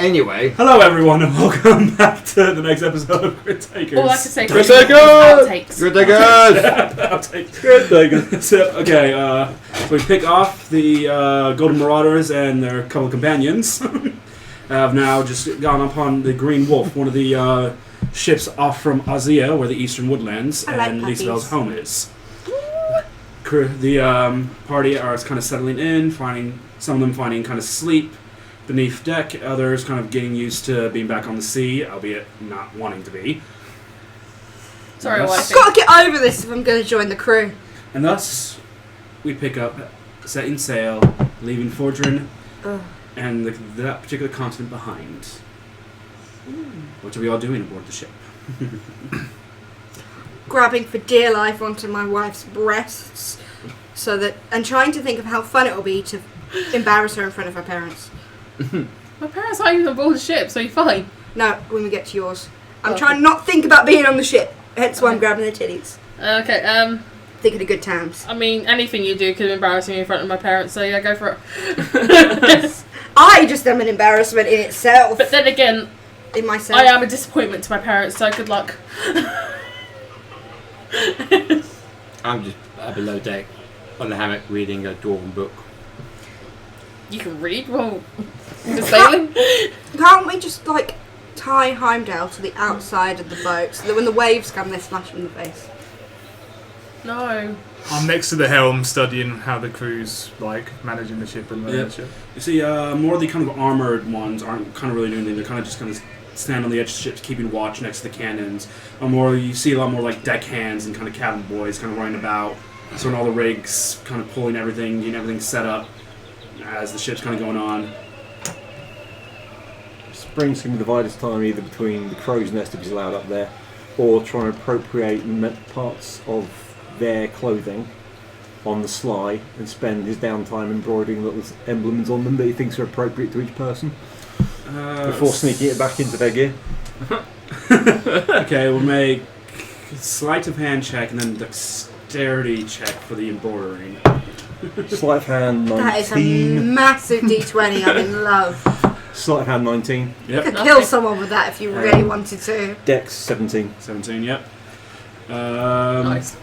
Anyway. Hello everyone and welcome back to the next episode of Grid Takers. All I could say Grid Takers! Outtakes. Grid Takers! Grid Takers! So we pick off the Golden Marauders and their couple of companions. Have now just gone upon the Green Wolf, one of the ships off from Auseya, where the Eastern Woodlands and Lisabel's home is. The party are kind of settling in, some of them finding kind of sleep beneath deck, others kind of getting used to being back on the sea, albeit not wanting to be. Sorry, I've got to get over this if I'm going to join the crew. And thus, we pick up, setting sail, leaving Fordrin and that particular continent behind. What are we all doing aboard the ship? Grabbing for dear life onto my wife's breasts, and trying to think of how fun it will be to embarrass her in front of her parents. My parents aren't even on board the ship, so you're fine. No, when we get to yours. I'm trying not to think about being on the ship, hence why I'm grabbing the titties. Okay, Thinking of good times. I mean, anything you do could embarrass me in front of my parents, so yeah, go for it. I just am an embarrassment in itself. But then again, in myself. I am a disappointment to my parents, so good luck. I'm just below deck on the hammock reading a dwarven book. You can read while you're sailing? Can't we just, tie Heimdall to the outside of the boat so that when the waves come, they smash him in the face? No. I'm next to the helm studying how the crew's, managing the ship and running the ship. You see, more of the kind of armoured ones aren't kind of really doing anything. They're kind of just stand on the edge of the ships, keeping watch next to the cannons. You see a lot more deckhands and kind of cabin boys kind of running about, sorting all the rigs, kind of pulling everything, getting everything set up as the ship's kind of going on. Spring seems to divide his time either between the crow's nest if he's allowed up there, or trying to appropriate parts of their clothing on the sly and spend his downtime embroidering little emblems on them that he thinks are appropriate to each person before sneaking it back into their gear. Okay, we'll make sleight of hand check and then dexterity check for the embroidering. Sleight of hand 19. That is a massive D20. I'm in love. Sleight of hand 19. Yep. You could kill someone with that if you really wanted to. Dex 17. 17, yep. Nice.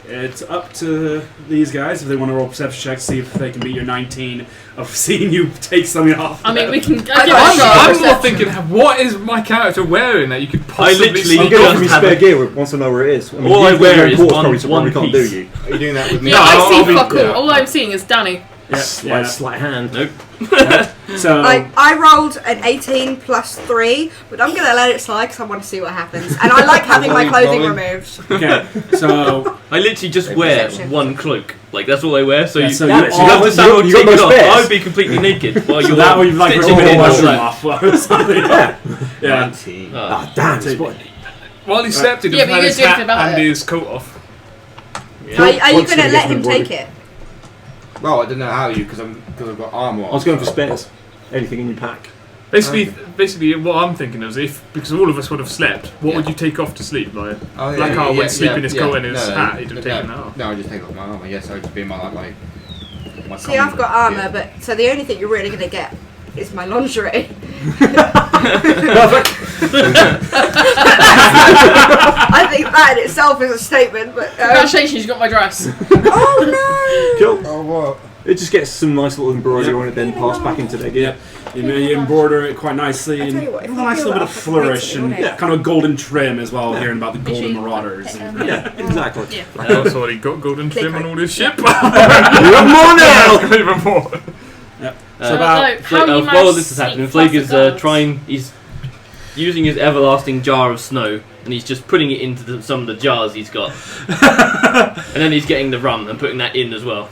It's up to these guys if they want to roll perception checks, see if they can beat your 19 of seeing you take something off. I mean, we can. I'm more thinking, what is my character wearing that you could possibly see? I'm going for my spare gear once I know where it is. I mean, all I wear is one can't piece. do you. Are you doing that with me? Yeah, I see fuck all. All I'm seeing is Danny. Sleight hand. Nope. So I rolled an 18 plus 3, but I'm going to let it slide because I want to see what happens. And I like having my clothing removed. okay, so I literally just wear one cloak. That's all I wear. So Yeah, you so have to somehow take it off. I would be completely naked while you're that way you've stitching it in. off or something. Yeah. Ah, damn. While he slept, he'd Yeah, have but had you his could do hat anything about and it. his coat off. Are you going to let him take it? Well, I don't know how because I've got armour on. I was going for spares. Anything in your pack. Basically, what I'm thinking is because all of us would have slept, what would you take off to sleep? Blackheart would sleep in his coat and his hat, he'd have taken that off. No, I just take off my armour, yes, I would just be in my See, I've got armour, but so the only thing you're really going to get is my lingerie. I think that in itself is a statement, but... Congratulations, you got my dress. Oh, no! Cool. Oh, what? It just gets some nice little embroidery on it, then passed back into their gear. You embroider it quite nicely and tell you what, if with a I nice do little bit it, of I'll flourish fix it, and won't kind of a golden trim as well, hearing about the Golden Marauders. And, Yeah, exactly. Yeah. I've already got golden trim on all this ship. You have more now! Even more. So While this is happening, Flake is he's using his everlasting jar of snow, and he's just putting it into some of the jars he's got. And then he's getting the rum and putting that in as well.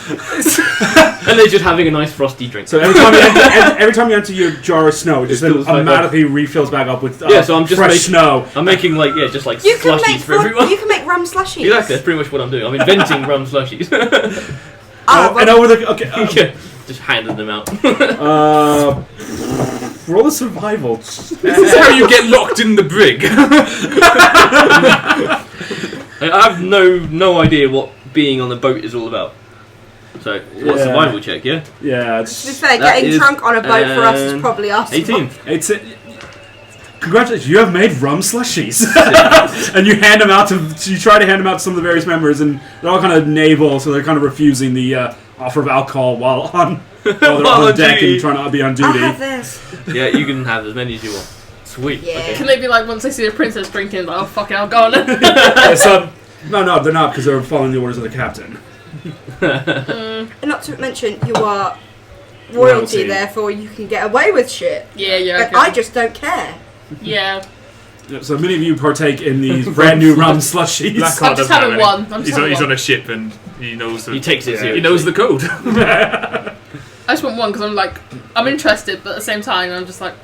And they're just having a nice frosty drink. So every time you enter your jar of snow, it just automatically refills back up with so I'm just fresh snow. I'm making slushies for everyone. You can make rum slushies. Exactly, that's pretty much what I'm doing. I'm inventing rum slushies. And over the Yeah, just handing them out. roll a survival. This is how you get locked in the brig. I have no idea what being on the boat is all about. So, what survival check, yeah? Yeah, To be it's fair, That getting is drunk on a boat for us is probably us. 18. congratulations, you have made rum slushies. And you hand them out you try to hand them out to some of the various members, and they're all kind of naval, so they're kind of refusing the offer of alcohol while they're on deck duty. and trying to be on I'll duty. have this. Yeah, you can have as many as you want. Sweet. Yeah. Okay. Can they be like, once they see the princess drinking, like, oh, fuck it, I'll go on it. No, they're not, because they're following the orders of the captain. And not to mention, you are royalty, therefore you can get away with shit. Yeah. And I just don't care. Yeah. So many of you partake in these brand new rum slushies. Blackheart I'm just doesn't having have any. one. He's on a ship and he knows He takes it seriously. he knows the code. I just want one because I'm like, I'm interested, but at the same time, I'm just like,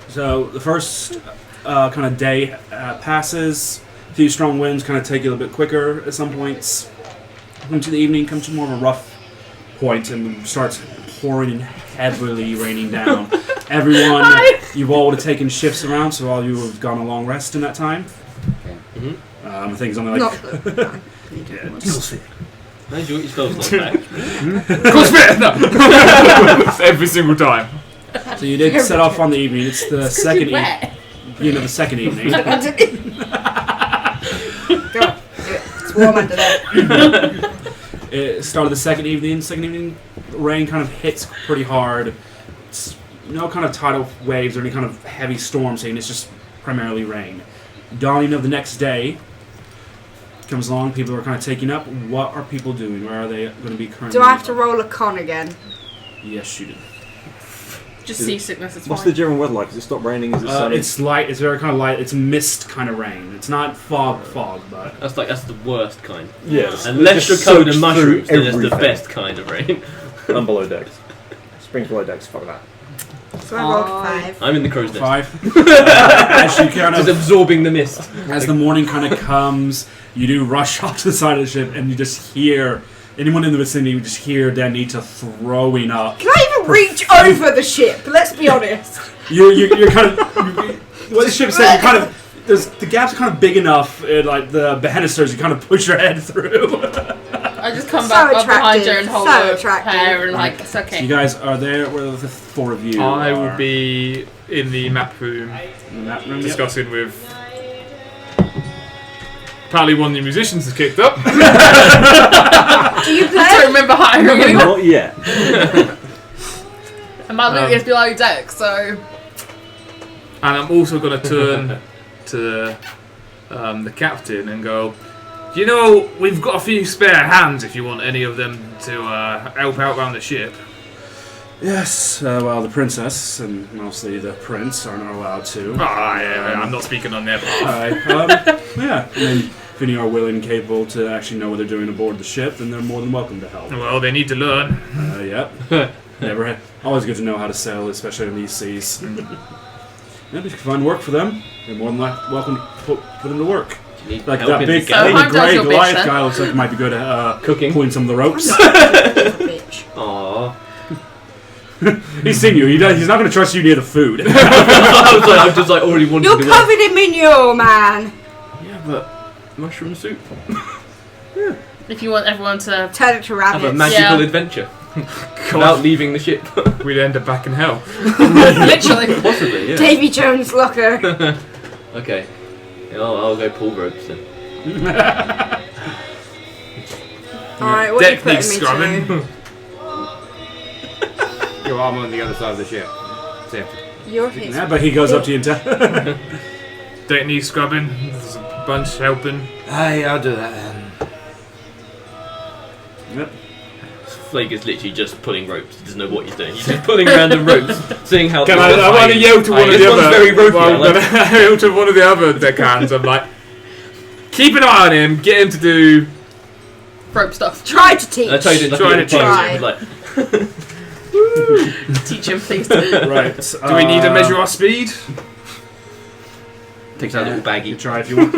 So the first kind of day passes. A few strong winds kind of take you a little bit quicker at some points. Come to the evening, come to more of a rough point, and starts pouring and heavily raining down. Everyone, you've all would have taken shifts around, so all you have gone a long rest in that time. I think it's only like Not good. How do you your spells like that? Every single time. so. You did set off on the evening. It's the second wet. the second evening. Go on, do it. It's warm under there. It started the second evening. Second evening, rain kind of hits pretty hard. It's no kind of tidal waves or any kind of heavy storm scene. It's just primarily rain. Dawning of the next day comes along. People are kind of taking up. What are people doing? Where are they going to be currently? Do I have to roll a con again? Yes, you do. Just seasickness, it's What's the fine. general weather like? Is it stop raining? Is it sunny? It's light. It's very kind of light. It's mist kind of rain. It's not fog, but That's the worst kind. Yes. Unless you're Just covered in soaks mushrooms, through then it's the everything. best kind of rain. And below decks. Springs below decks, fuck that. So I rolled 5. I'm in the crow's nest. 5. As you kind Just of absorbing the mist. as the morning kind of comes, you do rush off to the side of the ship, and you just hear anyone in the vicinity. You just hear Danita throwing up. Can I even reach over the ship? Let's be honest. You're kind of what the ship said. You kind of the gaps are kind of big enough. Like the banisters, you kind of push your head through. I just come So back up behind attractive, her and hold so her attractive. hair and like, it's So okay. you guys are there. Where the 4 of you? I will are. be in the map room in that room. Yep. discussing with. Apparently, one of the musicians has kicked up. Do you I don't play? remember hiring anyone. Not yet. And my loot is below deck, so And I'm also going to turn to the captain and go, you know, we've got a few spare hands if you want any of them to help out around the ship. Yes. Well, the princess and mostly the prince are not allowed to. Yeah, I'm not speaking on their behalf. Yeah. And then if any are willing and capable to actually know what they're doing aboard the ship, then they're more than welcome to help. Well, they need to learn. Yep. Always good to know how to sail, especially in these seas. If you can find work for them, you're more than welcome to put them to work. Like that big, So how does grey your bitch Goliath then? guy looks like he might be good at Cooking. pulling some of the ropes. Bitch. Aww. He's seen you. He's not going to trust you near the food. I've just already wanted You're to do covered in manure, man. Yeah, but mushroom soup. if you want everyone to Turn it to Have a rabbits. magical Yeah. adventure. Without leaving the ship. We'd end up back in hell. literally. Possibly, yeah. Davy Jones' locker. Okay. Yeah, I'll go pull ropes then. Alright, what are you Deck putting needs me scrubbing. to? Your arm on the other side of the ship. See. You're his. Yeah, but he goes up to you and Deck needs scrubbing. There's a bunch helping. Hey, I'll do that then. Yep. Flake is literally just pulling ropes. He doesn't know what he's doing. He's just pulling random ropes, seeing how. I want to yell to one of this the one's other. very ropey. Well, I I'm like gonna yell to one of the other deckhands. I'm like, keep an eye on him. Get him to do. Rope stuff. Try to teach. I told you like Try a to little try. like Teach him, please. Right. Do we need to measure our speed? takes out a little You baggie. try if you want.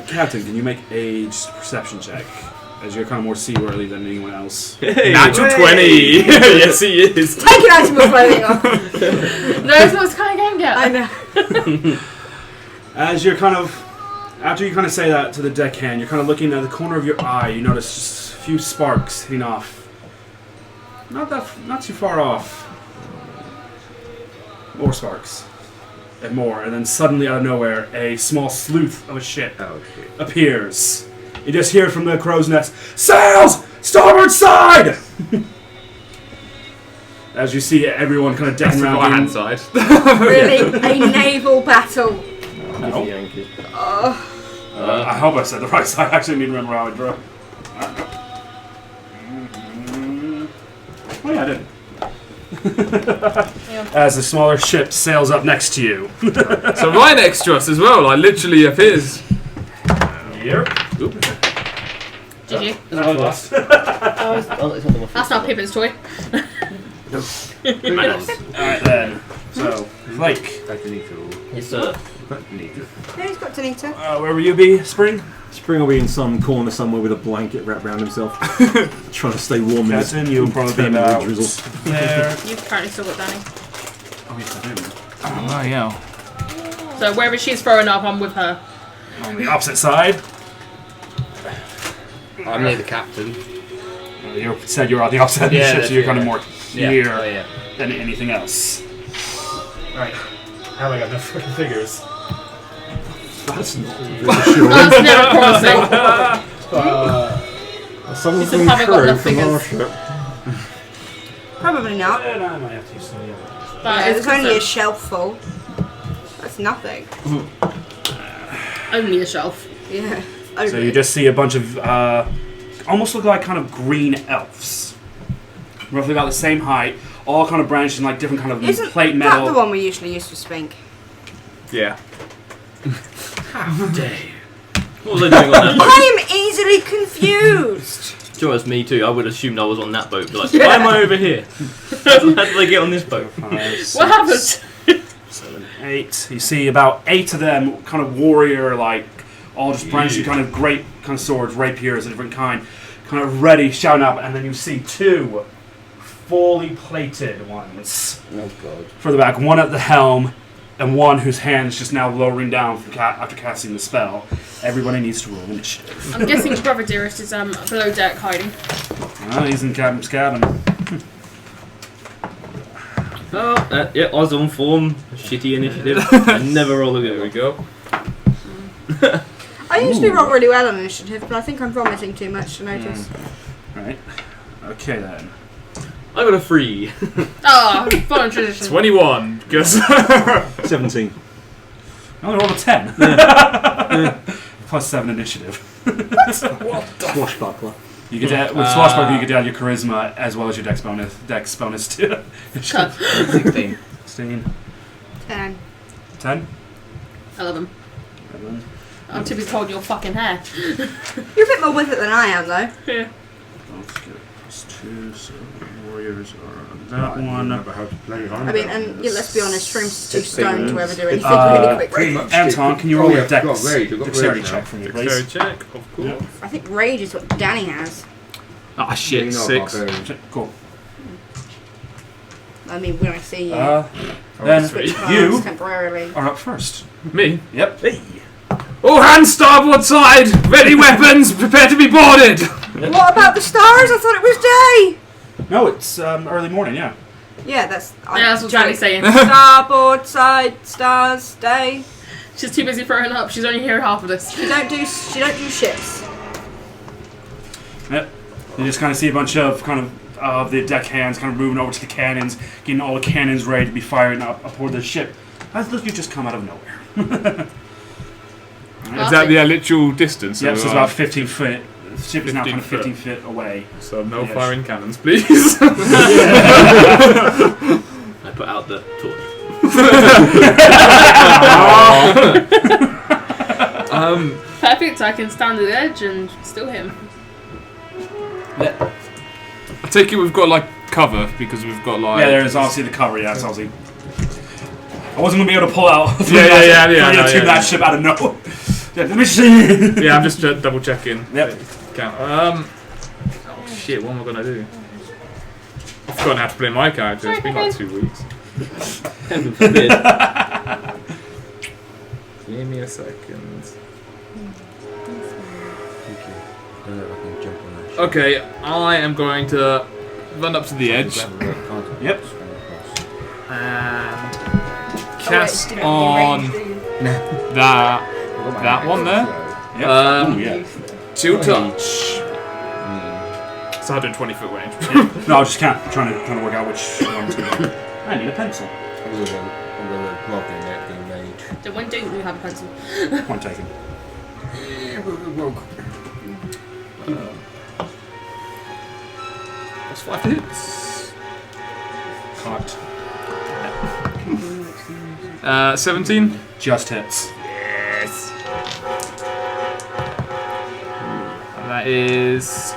Captain, can you make a perception check? As you're kind of more seaworthy than anyone else. Natural 20. Yes, he is. Take an item of clothing off. No, it's not this kind of game yet. I know. As you're kind of After you kind of say that to the deckhand, you're kind of looking at the corner of your eye. You notice just a few sparks hitting off. Not too far off. More sparks. And more. And then suddenly out of nowhere, a small sleuth of a ship appears. You just hear from the crow's nest, "Sails! Starboard side!" As you see everyone kind of decking That's the around. right hand side. Really? A naval battle. No. Yankee. I hope I said the right side. I actually need to remember how I drew. Oh yeah, I did. As the smaller ship sails up next to you. So right next to us as well, like literally appears. Here. GG. Lost. That's not Pippin's toy. Alright then. So, Flake. Yes, sir. Yeah, he's got Tanita. Where will you be, Spring? Spring will be in some corner somewhere with a blanket wrapped around himself, trying to stay warm. Captain, you'll probably be about there. You've currently still got Danny. Oh, yes, I do. Oh yeah. So wherever she's throwing up, I'm with her. On the opposite side. I'm near the captain. You said you were on the opposite end of the ship, so you're kind of more Yeah. here Oh, yeah. than anything else. Alright. How have I got enough freaking figures? That's not That's never promising. someone These from have haven't got crew enough from our figures. ship. Probably not. I might have to use some of the others. But Yeah, it's there's only a concerned. shelf full. That's nothing. Only a shelf. Yeah. So Only. you just see a bunch of, almost look like kind of green elves. Roughly about the same height, all kind of branched in like different kind of Isn't plate that metal. the one we usually use for Spink? Yeah. What was I doing on that boat? I am easily confused. Sure, it's me too. I would assume I was on that boat. But like, why am I over here? How did I get on this boat? 5, 6, What happened? 7, 8. You see about 8 of them, kind of warrior, like all just branching kind of great kind of swords, rapiers of different kind of ready, shouting up, and then you see 2 fully plated ones Oh god. further back. One at the helm, and one whose hand is just now lowering down from after casting the spell. Everybody needs to roll initiative. I'm guessing Brother Dearest is below deck hiding. He's in Captain's cabin. Oh, yeah, I was on form. Shitty initiative. I never roll a good There we one. go. I usually roll really well on initiative, but I think I'm vomiting too much to notice. Right. Okay then. I got a 3. Ah, following tradition. 21. Guess. 17. I only rolled a 10. Plus 7 initiative. Swashbuckler. You get to add, with Swashbuckler, you get to add your charisma as well as your dex bonus to Cut. 16. 16. 10. 10. 11. 11. I'm too busy holding your fucking hair. You're a bit more with it than I am, though. Yeah. Let's get plus 2, so warriors are on that one. How to play I mean, and yeah, let's be honest, Shroom's too It's stoned been- to ever do anything really pretty quickly. much. Anton, can you roll your dex? Got rage, I've got Dexterity rage check now. for me, Dexterity please. check, of course. I think Rage is what Danny has. Ah shit, 6. Cool. I mean, when I see you Then switch you cards temporarily. are up first. Me? Yep. All hands starboard side! Ready weapons! Prepare to be boarded! What about the stars? I thought it was day! No, it's early morning, yeah. Yeah, that's That's what Danny's saying. Starboard side, stars, day. She's too busy throwing up. She's only hearing half of this. She don't do ships. Yep. You just kind of see a bunch of the deckhands kind of moving over to the cannons, getting all the cannons ready to be firing up aboard the ship. As though you just come out of nowhere. Is that the literal distance? Yep, of, so it's about 15 foot. The ship is now kind of 15 15 feet away. So no Yes. firing cannons, please. I put out the torch. Perfect. I can stand at the edge and still hit him. I take it we've got like cover because we've got like. Yeah, there's obviously the cover, yeah, it's obviously. I wasn't going to be able to pull out that ship out of nowhere. Yeah, let me see. Yeah, I'm just double checking. Yep. Count. Oh shit, what am I gonna do? I've forgotten how to play my character. It's been like 2 weeks. Heaven forbid. Give me a second. Thank you. I don't know if I can jump on that. Okay, I am going to run up to the edge Grab a rope, can't I? Yep. Swing across. and Oh, cast wait, didn't on have any range, do you? that I've got my That axe one there? as Yep. Um, Ooh, yeah. 2 touch. well. It's 120 foot range. No, I was just trying to work out which one's going to be. I need a pencil. I'm gonna log in there in range. So when don't you have a pencil? Point taken. That's 5 hits. Caught. 17. Just hits. Yes. And that is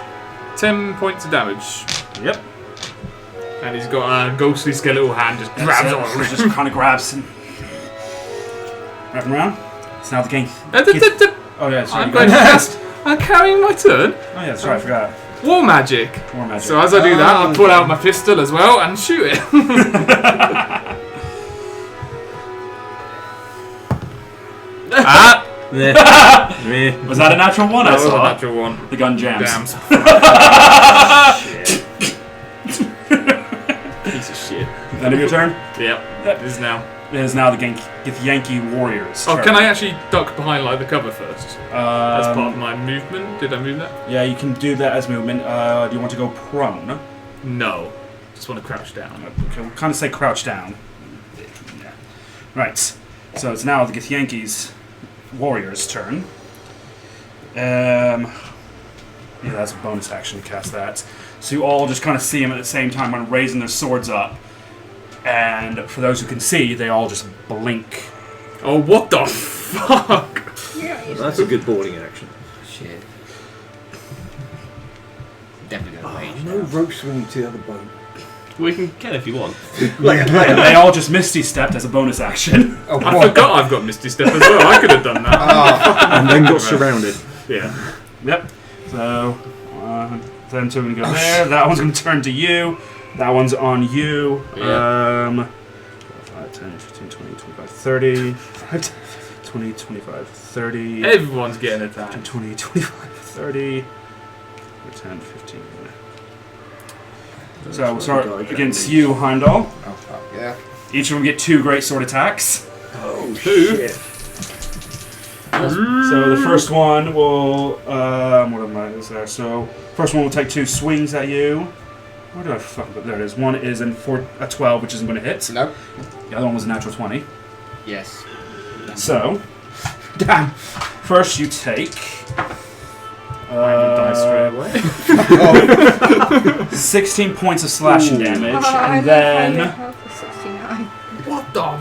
10 points of damage. Yep. And he's got a ghostly skeletal hand just grabs on. He just kind of grabs and wrap him around. It's now the game. Oh yeah, sorry. I'm you going to got- cast. I'm carrying my turn. Oh yeah, that's right. I forgot. War magic. More magic. So as I do that, I pull out my pistol as well and shoot it. Ah! Was that a natural one? That I was a saw. natural one. The gun jams. Jams. Piece of shit. End of your turn. Yep. It is now. It is now the Yankee Warriors. Oh, turn. can I actually duck behind like the cover first? As part of Um, my movement? Did I move that? yeah, you can do that as movement. Do you want to go prone? No. Just want to crouch down. Okay, we'll kind of say crouch down. Yeah. Right. So it's now the Githyanki's Warriors' turn. Yeah, that's a bonus action to cast that. So you all just kind of see them at the same time when raising their swords up. And for those who can see, they all just blink. Oh, what the fuck? That's a good boarding action. Shit. Definitely gonna range. No rope swinging to the other boat. We can if you want. And they all just Misty stepped as a bonus action. Oh, I forgot I've got Misty Step as well. I could have done that. And then got surrounded. Yeah. Yep. So, them two are going to go there. That one's going to turn to you. That one's on you. Yeah. 5, 10, 15, 20, 25, 30. 20, 25, 30. Everyone's getting attacked. 20, 25, 30. 10, 15. So we'll start against you, Heimdall. Oh fuck yeah. Each of them get 2 great sword attacks. Oh, Two. shit. So the first one will, what am I, is there? So first one will take 2 swings at you. Where did I fuck up? There it is. One is a 12, which isn't going to hit. No. The other one was a natural 20. Yes. So, damn. First you take, Die straight away. 16 points of slashing damage, Oh, I and love how then your health is 69. What the?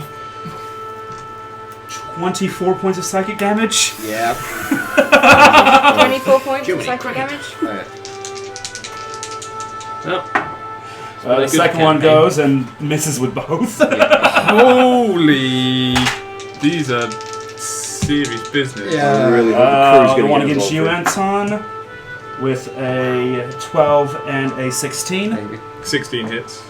24 points of psychic damage. Yeah. 24 points Too of many psychic damage. The second one goes and misses with both. Holy. These are serious business. Yeah. I really hope the crew's The going one to get against you, involved Anton, with a 12 and a 16. Maybe. 16 hits.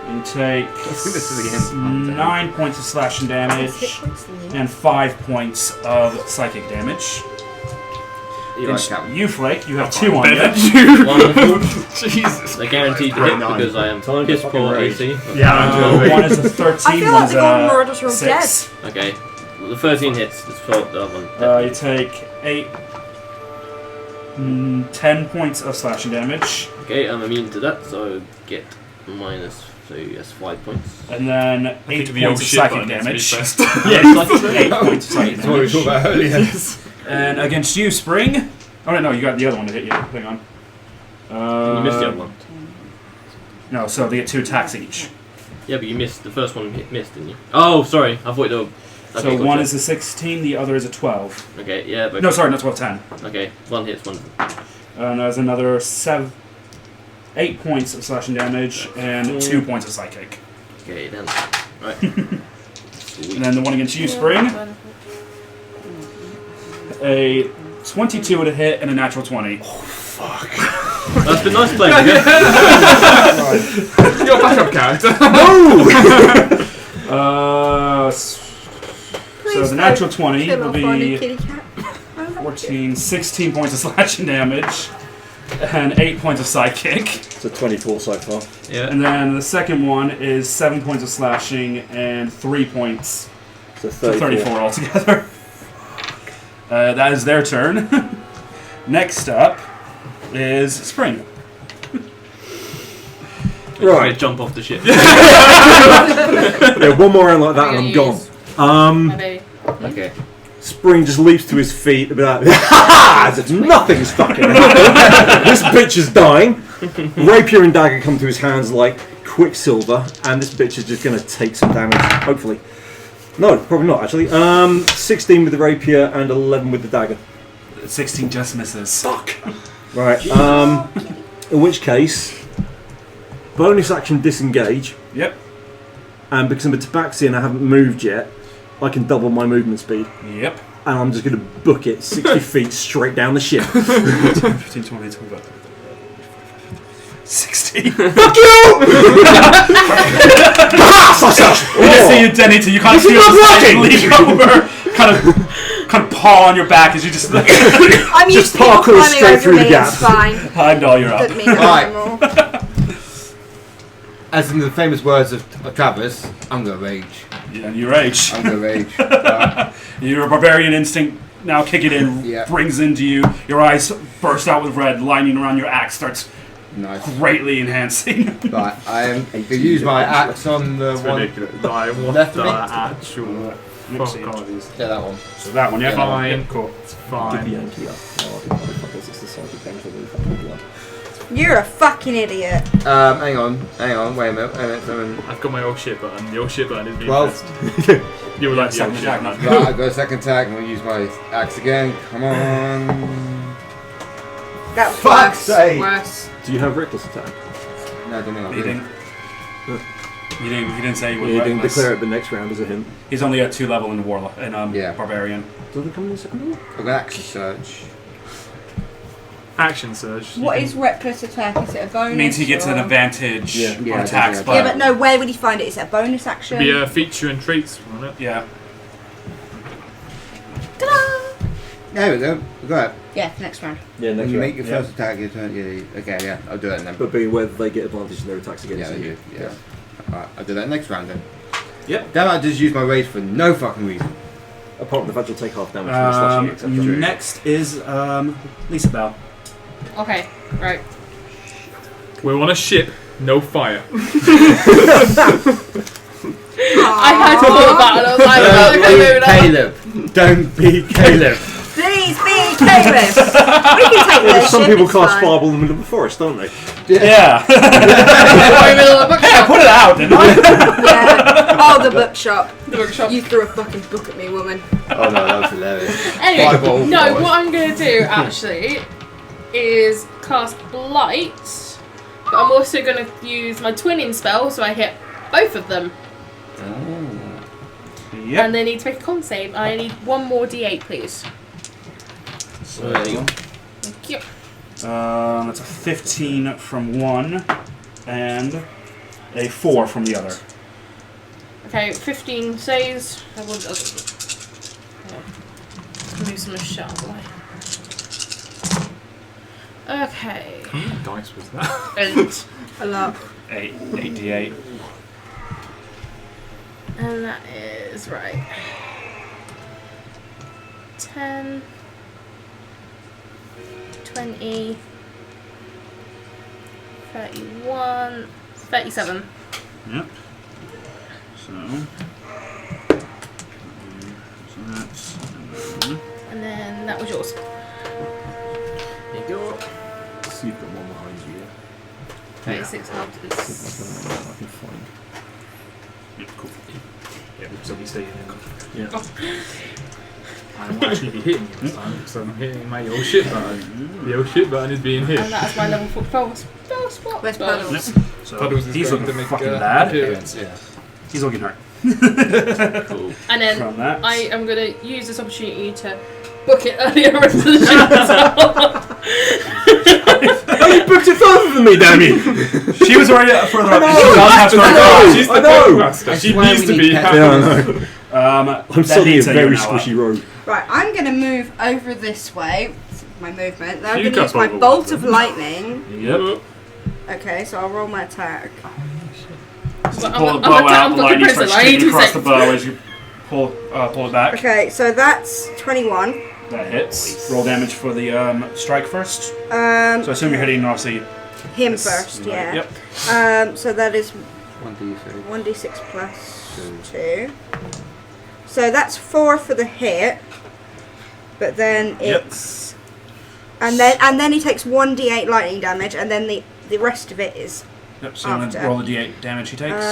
You take This is against 9 points of slashing Hit damage points than you. and 5 points of psychic damage. You're right, Captain. You, Flake, you have 2 on Better you. than you. Wonderful. Jesus. They're guaranteed to Great hit nine. because I am Time to piss fucking poor raise. AC. One is a 13, I feel like one's the golden a murders are 6. Okay. The 13 hits. It's for the other one. You take 10 points of slashing damage, Okay, I'm immune to that, so get minus. So yes, 5 points. and then I 8 think the old points of shit psychic button needs to be damage. pressed. Yeah, 8 points of psychic That's what we damage. talked about earlier. And against you, Spring. Oh no, you got the other one to hit you. Hang on. You missed the other one. No, so they get 2 attacks each. Yeah, but you missed the first one. Missed, didn't you? Oh, sorry. I thought you were. So Okay, one gotcha. is a 16, the other is a 12. Okay, yeah, but No, sorry, not 12, 10. okay, one hits one. And there's another 8 points of slashing damage and 2 points of psychic. Okay, then. Right. And Sweet. then the one against you, Spring, a 22 to hit and a natural 20. That's been nice playing. Okay? Your backup character. So the natural 20 Kill will off our new be kitty cat. 14, 16 points of slashing damage, and 8 points of sidekick. So 24 so far. Yeah. And then the second one is 7 points of slashing and 3 points. So So 34. 34 altogether. That is their turn. Next up is Spring. Right. Jump off the ship. Yeah, one more round like that What are and I'm you gone. gonna use? Maybe. Okay. Spring just leaps to his feet and be like, ha! As if nothing's fucking happened. This bitch is dying. Rapier and dagger come to his hands like quicksilver, and this bitch is just going to take some damage, hopefully. No, probably not, actually. 16 with the rapier and 11 with the dagger. 16 just misses. Fuck! Right, in which case, bonus action disengage, Yep. and because I'm a tabaxi and I haven't moved yet, I can double my movement speed. Yep. And I'm just going to book it 60 feet straight down the ship. 15, 20, 25, 60. Fuck you! We just see you, Denny, till you kind of This is feel not the working! leap over, kind of paw on your back as you just like, I'm used Just to people parkour climbing straight over through the me, gap. it's fine. Heimdall, you're up. Doesn't mean nothing Right. anymore. As in the famous words of Travis, I'm gonna rage. Yeah, you rage. I'm gonna rage. Right. Your barbarian instinct now kicking in, Yeah. brings into you. Your eyes burst out with red, lining around your axe starts Nice. greatly enhancing. Right, I am going to use my axe on the It's one. ridiculous. Like, what Left the of me? actual fuck are these? Yeah, that one. So that one, yeah. Fine. Cool. It's Give the fine. Yankee up. Oh, motherfuckers, it's the psychic game for the fucking blood. You're a fucking idiot. Hang on, wait a minute. I've got my old shit button. The old shit button is being 12. pressed. You were like the Second old shit attack, button. Right, I've got a second attack and I'll use my axe again. Come on. That was Fuck's worse. sake. Worse. Do you have reckless attack? No, I don't think He didn't. He didn't say he was You didn't reckless. declare it the next round as a hint. He's only at 2 level in Warlock in Yeah. Barbarian. Does it come in the second one? I've got action surge. Action surge. You What can- is reckless attack? Is it a bonus? It means he gets an or- advantage Yeah. on Yeah, attacks, yeah, but Yeah, but no, where would he find it? Is it a bonus action? be a feature and traits on it? yeah. Ta-da! There we go. We got it. Yeah, next round. Yeah, When next you round. make your Yeah. first attack, you turn. Yeah, okay, yeah, I'll do it then. But be aware that they get advantage in their attacks Yeah, against they you. do. Yeah. Alright, I'll do that next round then. Yep. Damn, I just used my rage for no fucking reason. Apart from the fact you'll take half damage from the slashing, etc. Next is Lisa Bell. Okay, right. We're on a ship, no fire. I had thought about it. I was like, okay, maybe not. Caleb. Don't be Caleb. Please be Caleb! We can take this Some ship, people it's cast fine. fireball in the middle of the forest, don't they? Yeah. Or in the middle of the Hey, I bookshop. put it out, didn't I? Yeah. Oh, the bookshop. The bookshop. You threw a fucking book at me, woman. Oh no, that was hilarious. Anyway, Fireball no, forward. what I'm going to do actually is cast Blight, but I'm also going to use my twinning spell so I hit both of them. Yep. And they need to make a con save. I need one more d8, please. So there you go. Thank you. That's a 15 from one, and a 4 from the other. Okay, 15 saves. I will move some of shit out of the way. Okay. How many dice was that? 8. A lot. 8d8. And that is right. 10, 20, 31, 37. Yep. So that's. And then that was yours. There you go. So you've got one behind you, yeah? 36 after this. I can find. Yeah, cool. Yeah, so we stay in there. Yeah. I won't actually be hitting you this time because I'm hitting my old shit button. The old shit button is being hit. And that's my level 4 spell spot. Where's Puddles? So Puddles is he's going looking to make fucking a bad. appearance. Yeah. He's looking hurt. Cool. And then From that. I am going to use this opportunity to book it earlier into the ship as well. Oh, you booked it further than me, damn you! She was already further up. I know. She does have to I know. She's the I know. master. She That's why needs we to need be pets. happy. Yeah, I know. I'm suddenly a very squishy rogue. Right, I'm going to move over this way. My movement. Then I'm You going to use got my over bolt one, of lightning. Yep. Okay, so I'll roll my attack. But Pull the I'm bow out, the looking lightning prison. starts I need shooting to across say- the bow as you pull it back. Okay, so that's 21. That hits. Roll damage for the strike first. So I assume you're hitting, obviously. Him first, yeah. Yep. So that is 1d3. 1d6 plus 2. So that's 4 for the hit. But then it's... And then he takes 1d8 lightning damage, and then the rest of it is... Yep, so I'm going to roll the d8 damage he takes.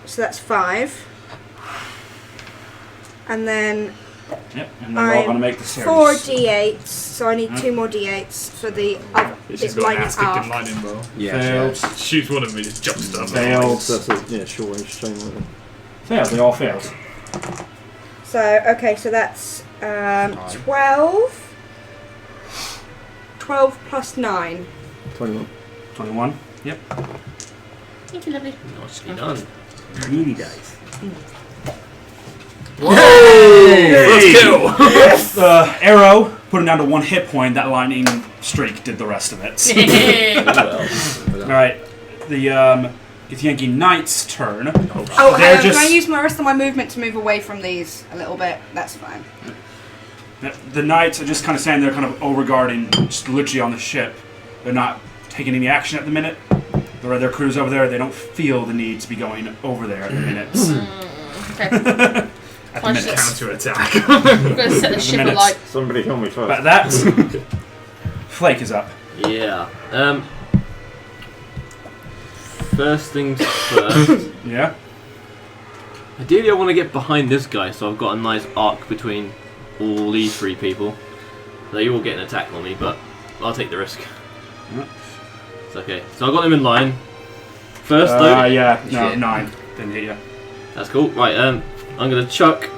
So that's 5. And then Yep, and then we're all going to make the series. 4 d8s, so I need 2 more d8s for the She's got an lightning ass kicked in arc. lightning bow. Yeah. Failed. Shoots one of them, he just jumps down. Failed. So that's a short range chain lightning. Failed. They all failed. So, okay, so that's 12. 12 plus 9. 21. 21. Yep. Thank you, lovely. Nicely done. Really dice. Let's kill! The arrow put him down to 1 hit point. That lightning streak did the rest of it. Alright. The Githyanki Knight's turn. Oh, They're hang on, just- can I use my rest of my movement to move away from these a little bit? That's fine. The knights are just kind of standing there, kind of over-guarding, just literally on the ship. They're not taking any action at the minute. Their crew's over there. They don't feel the need to be going over there at the minute. Okay. At the minute. Counter attack. I'm going to set the ship minutes. alight. Somebody tell me first. But that's... Flake is up. Yeah. First things first. Yeah? Ideally, I want to get behind this guy, so I've got a nice arc between all these 3 people. They all get an attack on me, but I'll take the risk. Yep. It's okay. So I got them in line. First, though. Yeah. No, Shit. 9. Didn't hit you. That's cool. Right. I'm gonna chuck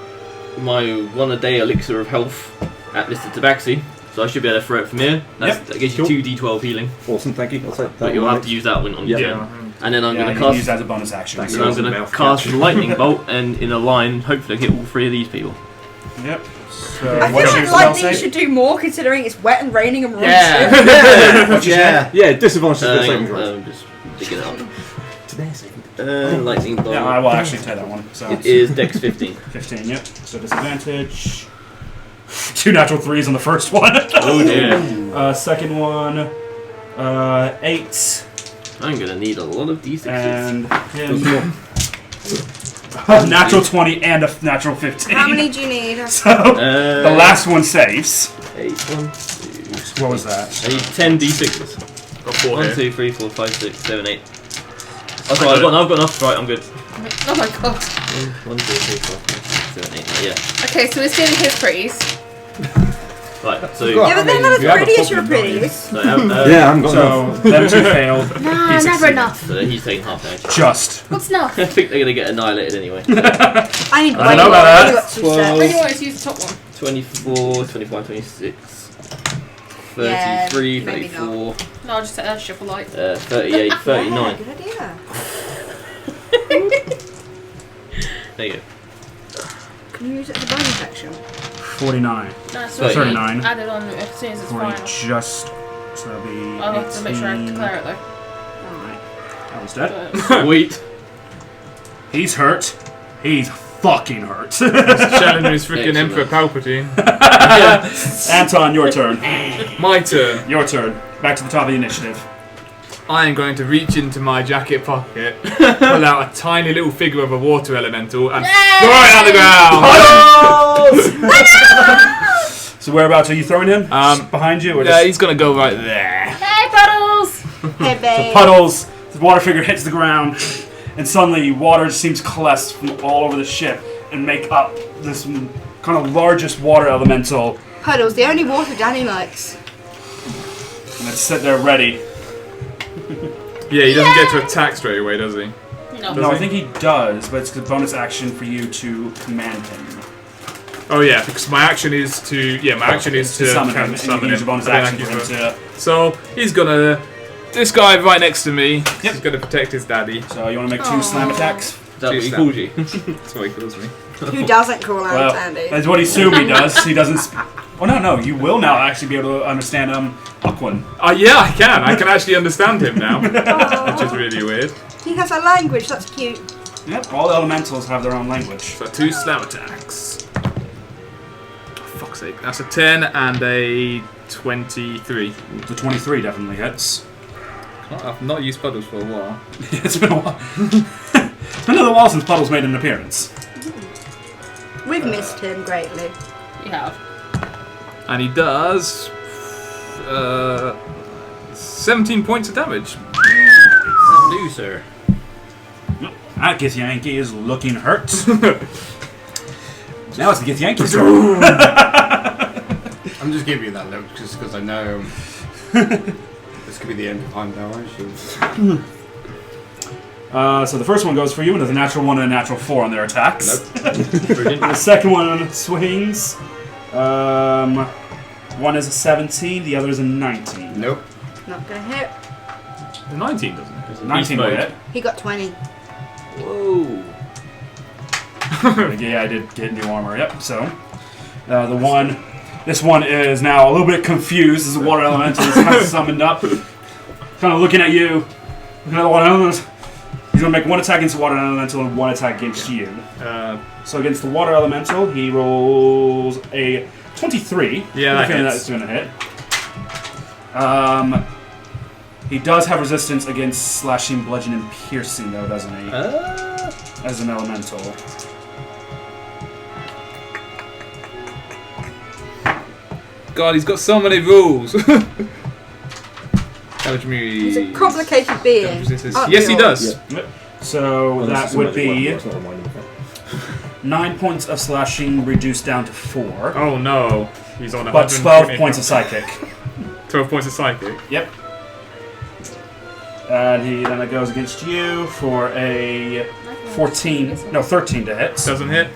my 1 a day elixir of health at Mr. Tabaxi. So I should be able to throw it from here. That gives you Cool. 2d12 healing. Awesome, thank you. I'll take that. But you'll one have to use that one on your Yeah. turn. And then I'm Yeah, gonna you can use cast. that as a bonus action. Thanks. Then I'm Use gonna mouth cast catch. a lightning bolt, and in a line, hopefully I get all 3 of these people. Yep. So, I feel what's your like spell lightning save? should do more considering it's wet and raining and we're on Yeah. ship. What's your save? Yeah, disadvantage to the Hang saving on, throw. I'm just digging it up. Lightning bolt. Yeah, I will actually take that one. So It is Dex 15. 15, yep. So disadvantage. 2 natural 3s on the first one. Oh dear. Second one, 8. I'm gonna need a lot of d6s. And There's him. more. A natural 20 and a natural 15. How many do you need? So the last one saves. 8, 1, 2. What was that? I need 10 d6s. Got 4 1, here. 2, 3, 4, 5, 6, 7, 8. Oh, sorry, I've got enough. Right, I'm good. Oh my god. 1, 2, 3, 4, 5, 6, 7, 8. Yeah. Okay, so we're stealing his pretties. Right, so. Yeah, but they're not as you have a pretty as your problem, don't you? pretties. So, Yeah, I haven't got enough. So them 2 failed. Nah, He never succeeded. enough. so he's taking half damage. Just. What's enough? I think they're gonna get annihilated anyway. I need I way don't know more. about that. I only got 2 Twelve. When sets. you want us to use the top one? 24, 25, 26, Yeah, 33, maybe 34, No, I'll just set that ship alight. 38, Yeah, 39. good idea. There you go. Can you use it as a bonus action? 49. No, it's 39. added on as soon as it's 40 final. just. So that'll be. I'll have to make sure I 18. declare it though. Alright. That was dead. But Sweet. He's hurt. He's fucking hurt. Challenging his freaking Excellent. Emperor Palpatine. Anton, your turn. My turn. Your turn. Back to the top of the initiative. I am going to reach into my jacket pocket, pull out a tiny little figure of a water elemental, and throw it on the ground. So whereabouts are you throwing him? Um, Just behind you? Or Yeah, just he's gonna go right there. hey, Puddles! Hey, babe. puddles? The water figure hits the ground, and suddenly water seems to coalesce from all over the ship and make up this kind of largest water elemental. Puddles, the only water Danny likes. And it's sit there ready. Yeah, he doesn't get to attack straight away, does he? No. No, I think he does, but it's a bonus action for you to command him. Oh yeah, because my action is to Summon him, and you summon can use him. a bonus And then I action can for him use to... So he's gonna. This guy right next to me. Yep. He's gonna protect his daddy. So you want to make 2 slam attacks? Is that what he calls you? That's what he calls me. Who doesn't call out Well, Andy? that's what Isumi does. He doesn't. Oh no! You will now actually be able to understand Aquan. Yeah, I can. I can actually understand him now, which is really weird. He has a language, that's cute. Yep. All elementals have their own language. So 2 slam attacks. Oh, fuck's sake. That's a 10 and a 23. The 23 definitely hits. I've not used puddles for a while. It's been a while. It's been a little while since Puddles made an appearance. We've missed him greatly. You have. And he does 17 points of damage. That'll do, sir. That Githyanki is looking hurt. Now it's the Githyanki's turn. I'm just giving you that look just because I know this could be the end of Heimdall, actually. So the first one goes for you, and there's a natural 1 and a natural 4 on their attacks. Brilliant. The second one swings. One is a 17, the other is a 19. Nope. Not gonna hit. The 19 doesn't it? 19 will hit. He got 20. Whoa. Yeah, I did get new armor. Yep. So this one is now a little bit confused as the water elemental is kind of summoned up, kind of looking at you. Looking at the water elemental. He's gonna make 1 attack against the water elemental and 1 attack against you. So against the water elemental, he rolls a 23. Yeah, that hits. That's gonna hit. He does have resistance against slashing, bludgeon, and piercing, though, doesn't he? As an elemental. God, he's got so many rules. Damage me. He's a complicated being. Aren't Yes, we he all? does. Yep. So that would be It's not a minor effect. 9 points of slashing reduced down to 4. Oh no. He's on But 12 points of psychic. 12 points of psychic. Yep. And then it goes against you for a 13 to hit. Doesn't hit.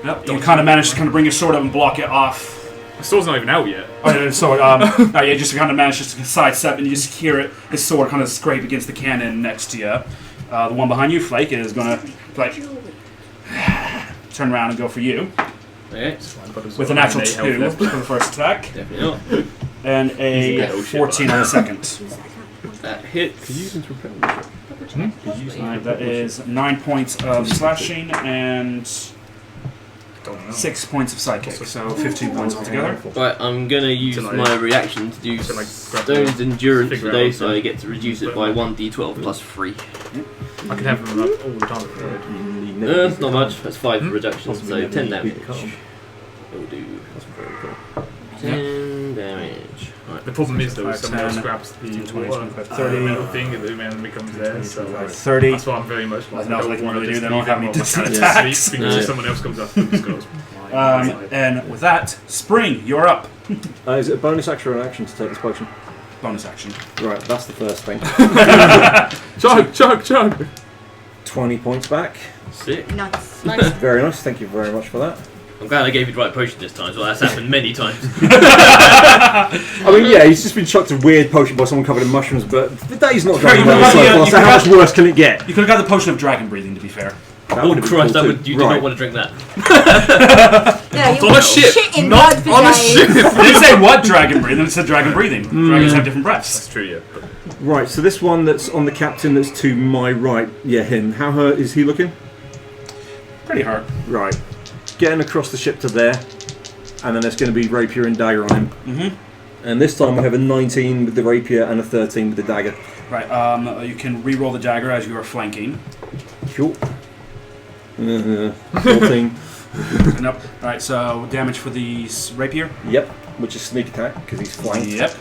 Yep. You kind of managed to kind of bring your sword up and block it off. The sword's not even out yet. Oh, no, so yeah, just kind of managed to sidestep, and you just hear it. His sword kind of scrape against the cannon next to you. The one behind you, Flake, is gonna like turn around and go for you Okay. with a natural 2 for the first attack, Definitely not. and a 14 on the second. That hits. That is 9 points of slashing and 6 points of psychic, so 15 points altogether. Right, I'm gonna use my reaction to do Stone's Endurance figure today, out so I get to reduce it by 1d12 plus 3. I can have him up all the time. That's not much, that's 5 reduction, so 10 damage. It'll do 10 damage. Right. The problem is though, if someone else 10, grabs the 20, water, 30, metal thing, it then becomes theirs. So 30. that's why I'm very much like, Nothing else they can really do. They don't leave have them any on my distant kind of attacks. sleep because if someone else comes up and just goes. And with that, Spring, you're up. Is it a bonus action or an action to take this potion? Bonus action. Right, that's the first thing. Chug! 20 points back. Sick. Nice. Nice. Very nice, thank you very much for that. I'm glad I gave you the right potion this time, so that's happened many times. I mean, yeah, he's just been chucked a weird potion by someone covered in mushrooms, but the day's not going you well could so have- far, you so could how have- much worse can it get? You could have got the potion of dragon breathing, to be fair. That Oh would have been Christ, cool you too. did Right. not want to drink that. Yeah, you On a ship! shit in Not blood for on a days. ship! It didn't say what dragon breathing, it said dragon breathing. Dragons have different breaths. That's true, yeah. Right, so this one that's on the captain that's to my right, yeah, him. How hurt is he looking? Pretty hard. Right. Getting across the ship to there, and then there's going to be rapier and dagger on him. Mm-hmm. And this time I have a 19 with the rapier and a 13 with the dagger. Right, you can re-roll the dagger as you are flanking. Sure. 14. Nope. Alright, so damage for the rapier? Yep, which is sneak attack, because he's flanked. Yep.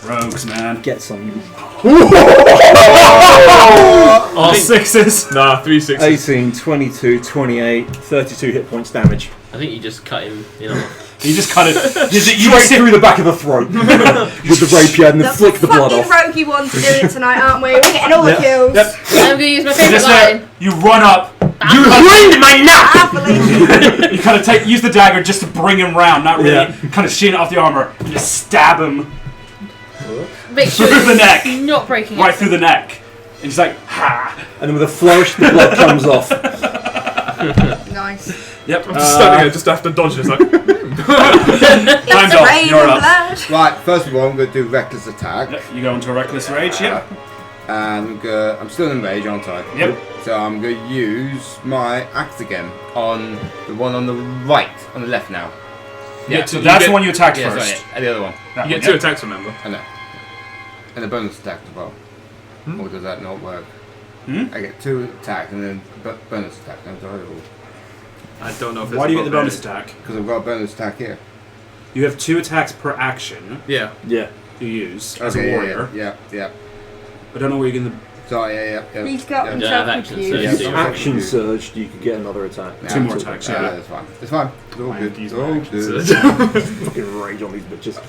Rogues, man. Get some, you. All sixes. Nah, 3 6. 18, 22, 28, 32 hit points damage. I think you just cut him, you know. You just cut it. You Straight through the back of the throat with the rapier and then That's flick the blood off. fucking roguey ones doing tonight, aren't we? We're getting all the kills. Yep. I'm gonna use my You favourite just there, line. you run up. You ruined my nap! Happily. You kind of use the dagger just to bring him round, not really kind of sheen it off the armor, and just stab him Make sure through the neck. you're not breaking right it. through the neck. And he's like, ha! And then with a flourish, the blood comes off. Nice. Yep. I'm just standing here just after dodging. It's like, Time's It's up. raining You're up. blood. Right, first of all, I'm going to do reckless attack. Yep, you go into a reckless rage. Yep. And I'm still in rage, aren't I? Yep. So I'm going to use my axe again on the one on the right, on the left now. Yeah, So that's the one you attacked Yeah, first. sorry, and the other one. That you one, get 2 yep. attacks, remember? I know. And a bonus attack as well. Or does that not work? I get 2 attacks and then bonus attack. No, I don't know if Why do you get the bonus attack? because I've got a bonus attack here. You have 2 attacks per action Yeah. Yeah. you use as Okay, a warrior. Yeah. I don't know what you're gonna. Sorry, yeah. He's got yeah. himself Yeah, action confused. Yeah. If you action surged, you could get another attack. Yeah, 2 more it's attacks, all- yeah. It's fine. It's fine. It's all good. Use It's my all action good. Fucking rage on these bitches.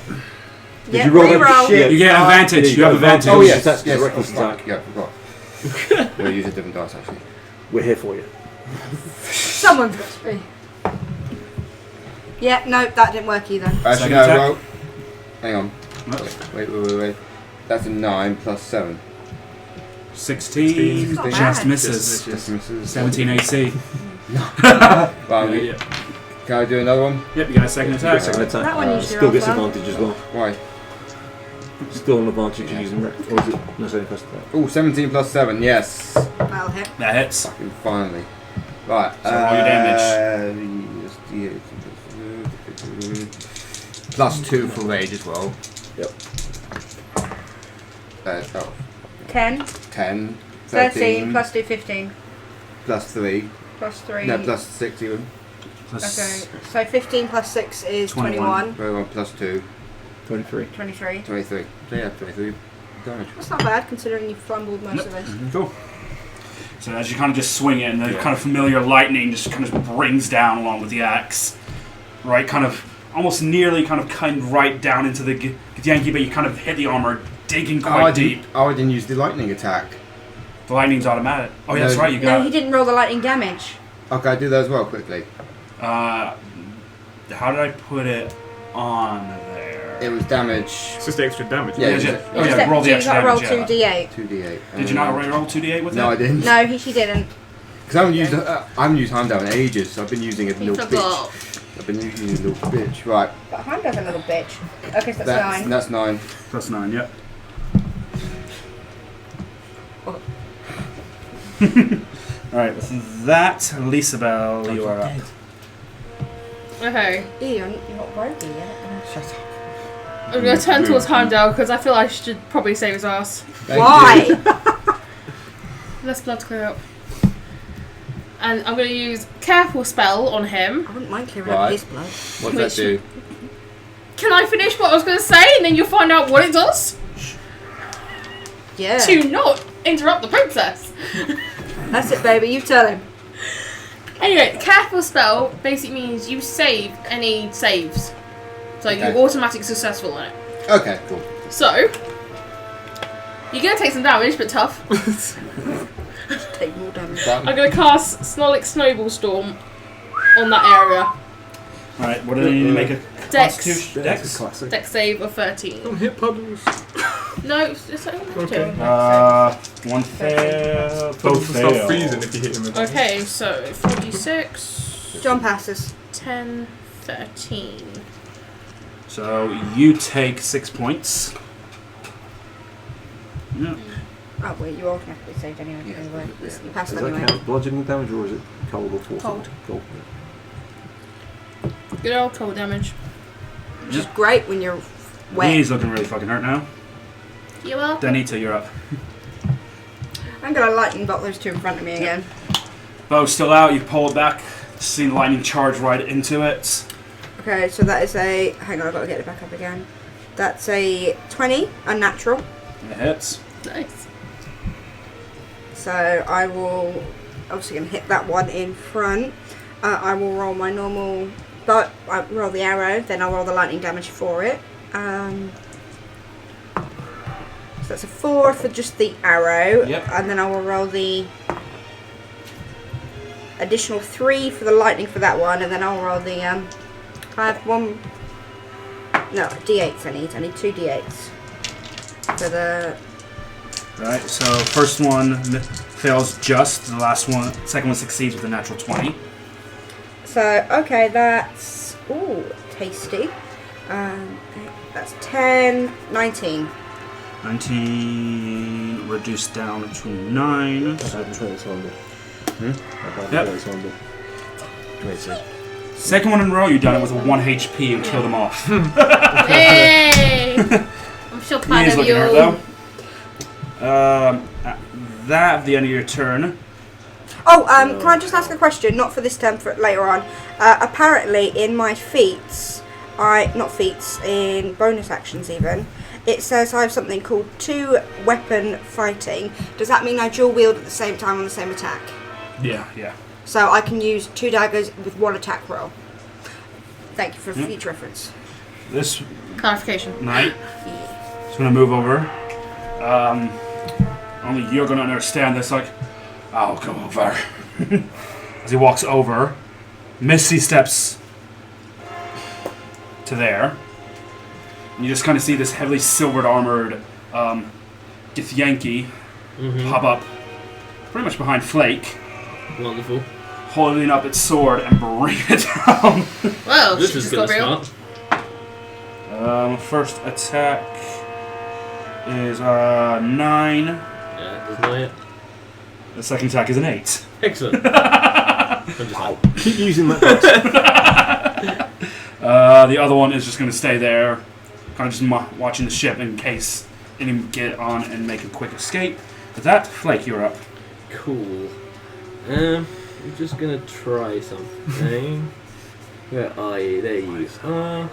Did Yeah, you roll that reroll. shit? You get advantage. You have advantage. Oh yes, That's yes. reckless I forgot. attack. Yeah, I forgot. We'll use a different dice actually. We're here for you. Someone's got to be. Yeah, no, that didn't work either. Actually, Second no. attack. Roll. Hang on. What? Wait. That's a 9 plus 7. 16. Not Just bad. misses. Just misses. 17 AC. Well, Yeah. can I do another one? Yep, you got a second attack. Second attack. That one usually Still rolls gets well. advantage as well. Why? Still an advantage using rec. Or is it? No, sorry, first attack. Oh, 17 plus 7. Yes. That'll hit. That hits. Fucking finally. Right. So roll your damage. Plus 2 for rage as well. Yep. 10, 10. 13, plus 2, 15. Plus 3. Plus 3. No, plus 6 even. Okay, so 15 plus 6 is 21. Very well, plus 2. 23. 23. 23. So yeah, 23 damage. That's not bad considering you fumbled most of this. Cool. So as you kind of just swing it, and the kind of familiar lightning just kind of brings down along with the axe, right? Kind of almost nearly kind of right down into the Yankee, but you kind of hit the armor, digging quite deep. I didn't use the lightning attack. The lightning's automatic. Oh yeah, that's No. right. You No, got. he didn't roll the lightning damage. Okay, do that as well quickly. How did I put it on there? It was damage. It's just extra damage. Yeah, Yeah, yeah. oh yeah, roll the So you extra got to roll damage. 2d8. 2d8. Did you not roll 2d8 with it? No, I didn't. No, she didn't. Because I haven't used Heimdall in ages. So I've been using a He little forgot. bitch. I've been using a little bitch. Right. But Heimdall's a little bitch. Okay, so that's 9. That's 9. Plus 9, yep. Alright, this is that. Lisabel, you are up. Okay. Ian, you're not worthy yet. Shut up. I'm going to turn towards Heimdall because I feel I should probably save his ass. Thank you. Why? Less blood to clear up. And I'm going to use Careful Spell on him. I wouldn't mind clearing Right. up his blood. What does that do? Can I finish what I was going to say and then you'll find out what it does? Yeah. To not interrupt the princess. That's it, baby. You tell him. Anyway, Careful Spell basically means you save any saves. So Okay. you're automatically successful on it. Okay, cool. So, you're going to take some damage, but tough. Take more damage. Fine. I'm going to cast Snarlic Snowball Storm on that area. Alright, what do they need to make a Dex. constitution? That's a Dex? classic. Dex save of 13. Don't hit puddles. No, it's only Okay. One fail. Puddles Both will start fail. freezing if you hit him with Okay, so 46, John passes. 10, 13. So you take 6 points. Yeah. Oh, wait, you automatically saved anyway. Yeah. Anyway. Yeah. You passed Does that anyway. count as bludgeoning damage or is it cold or force? Cold. Cold. Good old cold damage. Which is great when you're wet. He's looking really fucking hurt now. You welcome. Danita, you're up. I'm gonna lightning bolt those two in front of me again. Bow's still out, you pull it back, see the lightning charge right into it. Okay, so that is a. Hang on, I've got to get it back up again. That's a 20, unnatural. It hits. Nice. So I will. Obviously, going to hit that one in front. I will roll my normal. But I roll the arrow, then I'll roll the lightning damage for it. So that's a 4 for just the arrow. Yep. And then I will roll the additional 3 for the lightning for that one, and then I'll roll the I have one. No, d8s I need. I need 2 d8s for the. Right, so first one fails just. The last one, second one succeeds with a natural 20. So, okay, that's... Ooh, tasty. That's 10, 19. 19 reduced down to 9. Yep. Second one in a row, you've done it with a 1 HP and killed him off. Yay! I'm so He proud is of looking you. hurt though. At the end of your turn. Oh, can I just ask a question? Not for this turn, for later on. Apparently, in my feats, in bonus actions even, it says I have something called 2 weapon fighting. Does that mean I dual wield at the same time on the same attack? Yeah. So I can use 2 daggers with 1 attack roll. Thank you for future reference. This Clarification. knight is going to move over. Only you're going to understand this. Like, I'll come over. As he walks over, Misty steps to there. And you just kind of see this heavily silvered armored Githyanki pop up pretty much behind Flake, Wonderful. holding up its sword and bring it down. Whoa, This shit is just got gonna real. start. First attack is 9. Yeah, it does not yet. The second attack is an 8. Excellent. I'm just Keep using that dice. The other one is just going to stay there, kind of just watching the ship in case any get on and make a quick escape. With that, Flake, you're up. cool. I'm just gonna try something. Where are you? There you are.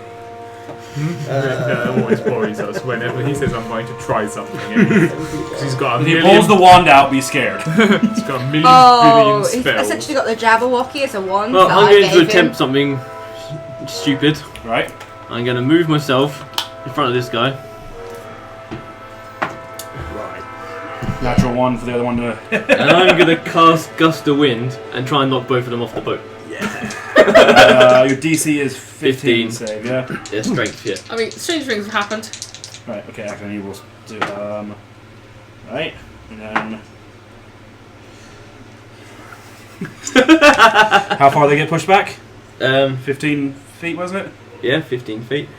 always worries us whenever he says I'm going to try something. Because he's got a If he million, pulls the wand out, be scared. he's got a million Oh, billion he's spells. essentially got the Jabberwocky as a wand. Well, that I'm I going to gave attempt him. something stupid. Right? I'm going to move myself in front of this guy. Natural 1 for the other one to... And I'm going to cast Gust of Wind and try and knock both of them off the boat. Your DC is 15 15. save, yeah? Yeah, strength, yeah. I mean, strange things have happened. Right, okay, actually he will do, right, and then... How far they get pushed back? 15 feet, wasn't it? Yeah, 15 feet.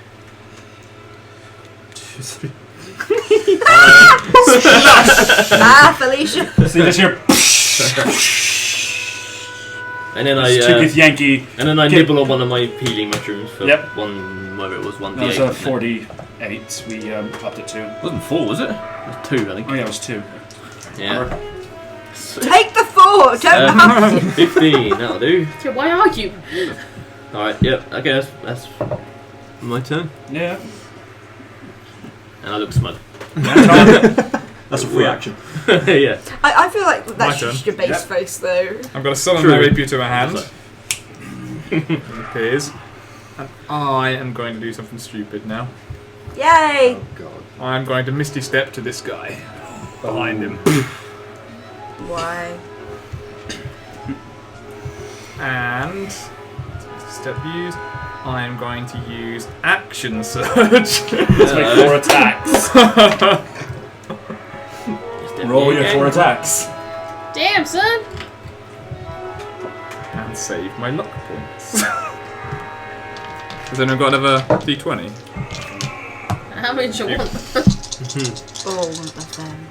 Felicia. So you just hear... And then Yankee. nibble on one of my healing mushrooms for Yep. one, whatever it was, 1d8. That was a wasn't it? 48. We upped it to... It wasn't 4, was it? It was 2, I think. Oh yeah, it was 2. Yeah. Take the 4. Don't have 15, that'll do. Okay, why are you? Alright, yep, okay, that's my turn. Yeah. And I look smug. That's a free action. Yeah. I feel like My that's turn. just your base Yep. face though. I'm going to summon True. my rapier to my hand. That's It appears. And I am going to do something stupid now. Yay! I'm going to Misty Step to this guy. Behind him. Why? And... Step used. I am going to use Action Surge. Let's make 4 attacks. Roll your 4 attacks. Damn, son. And save my luck points. Has anyone got another d20? How many do you want? All of them.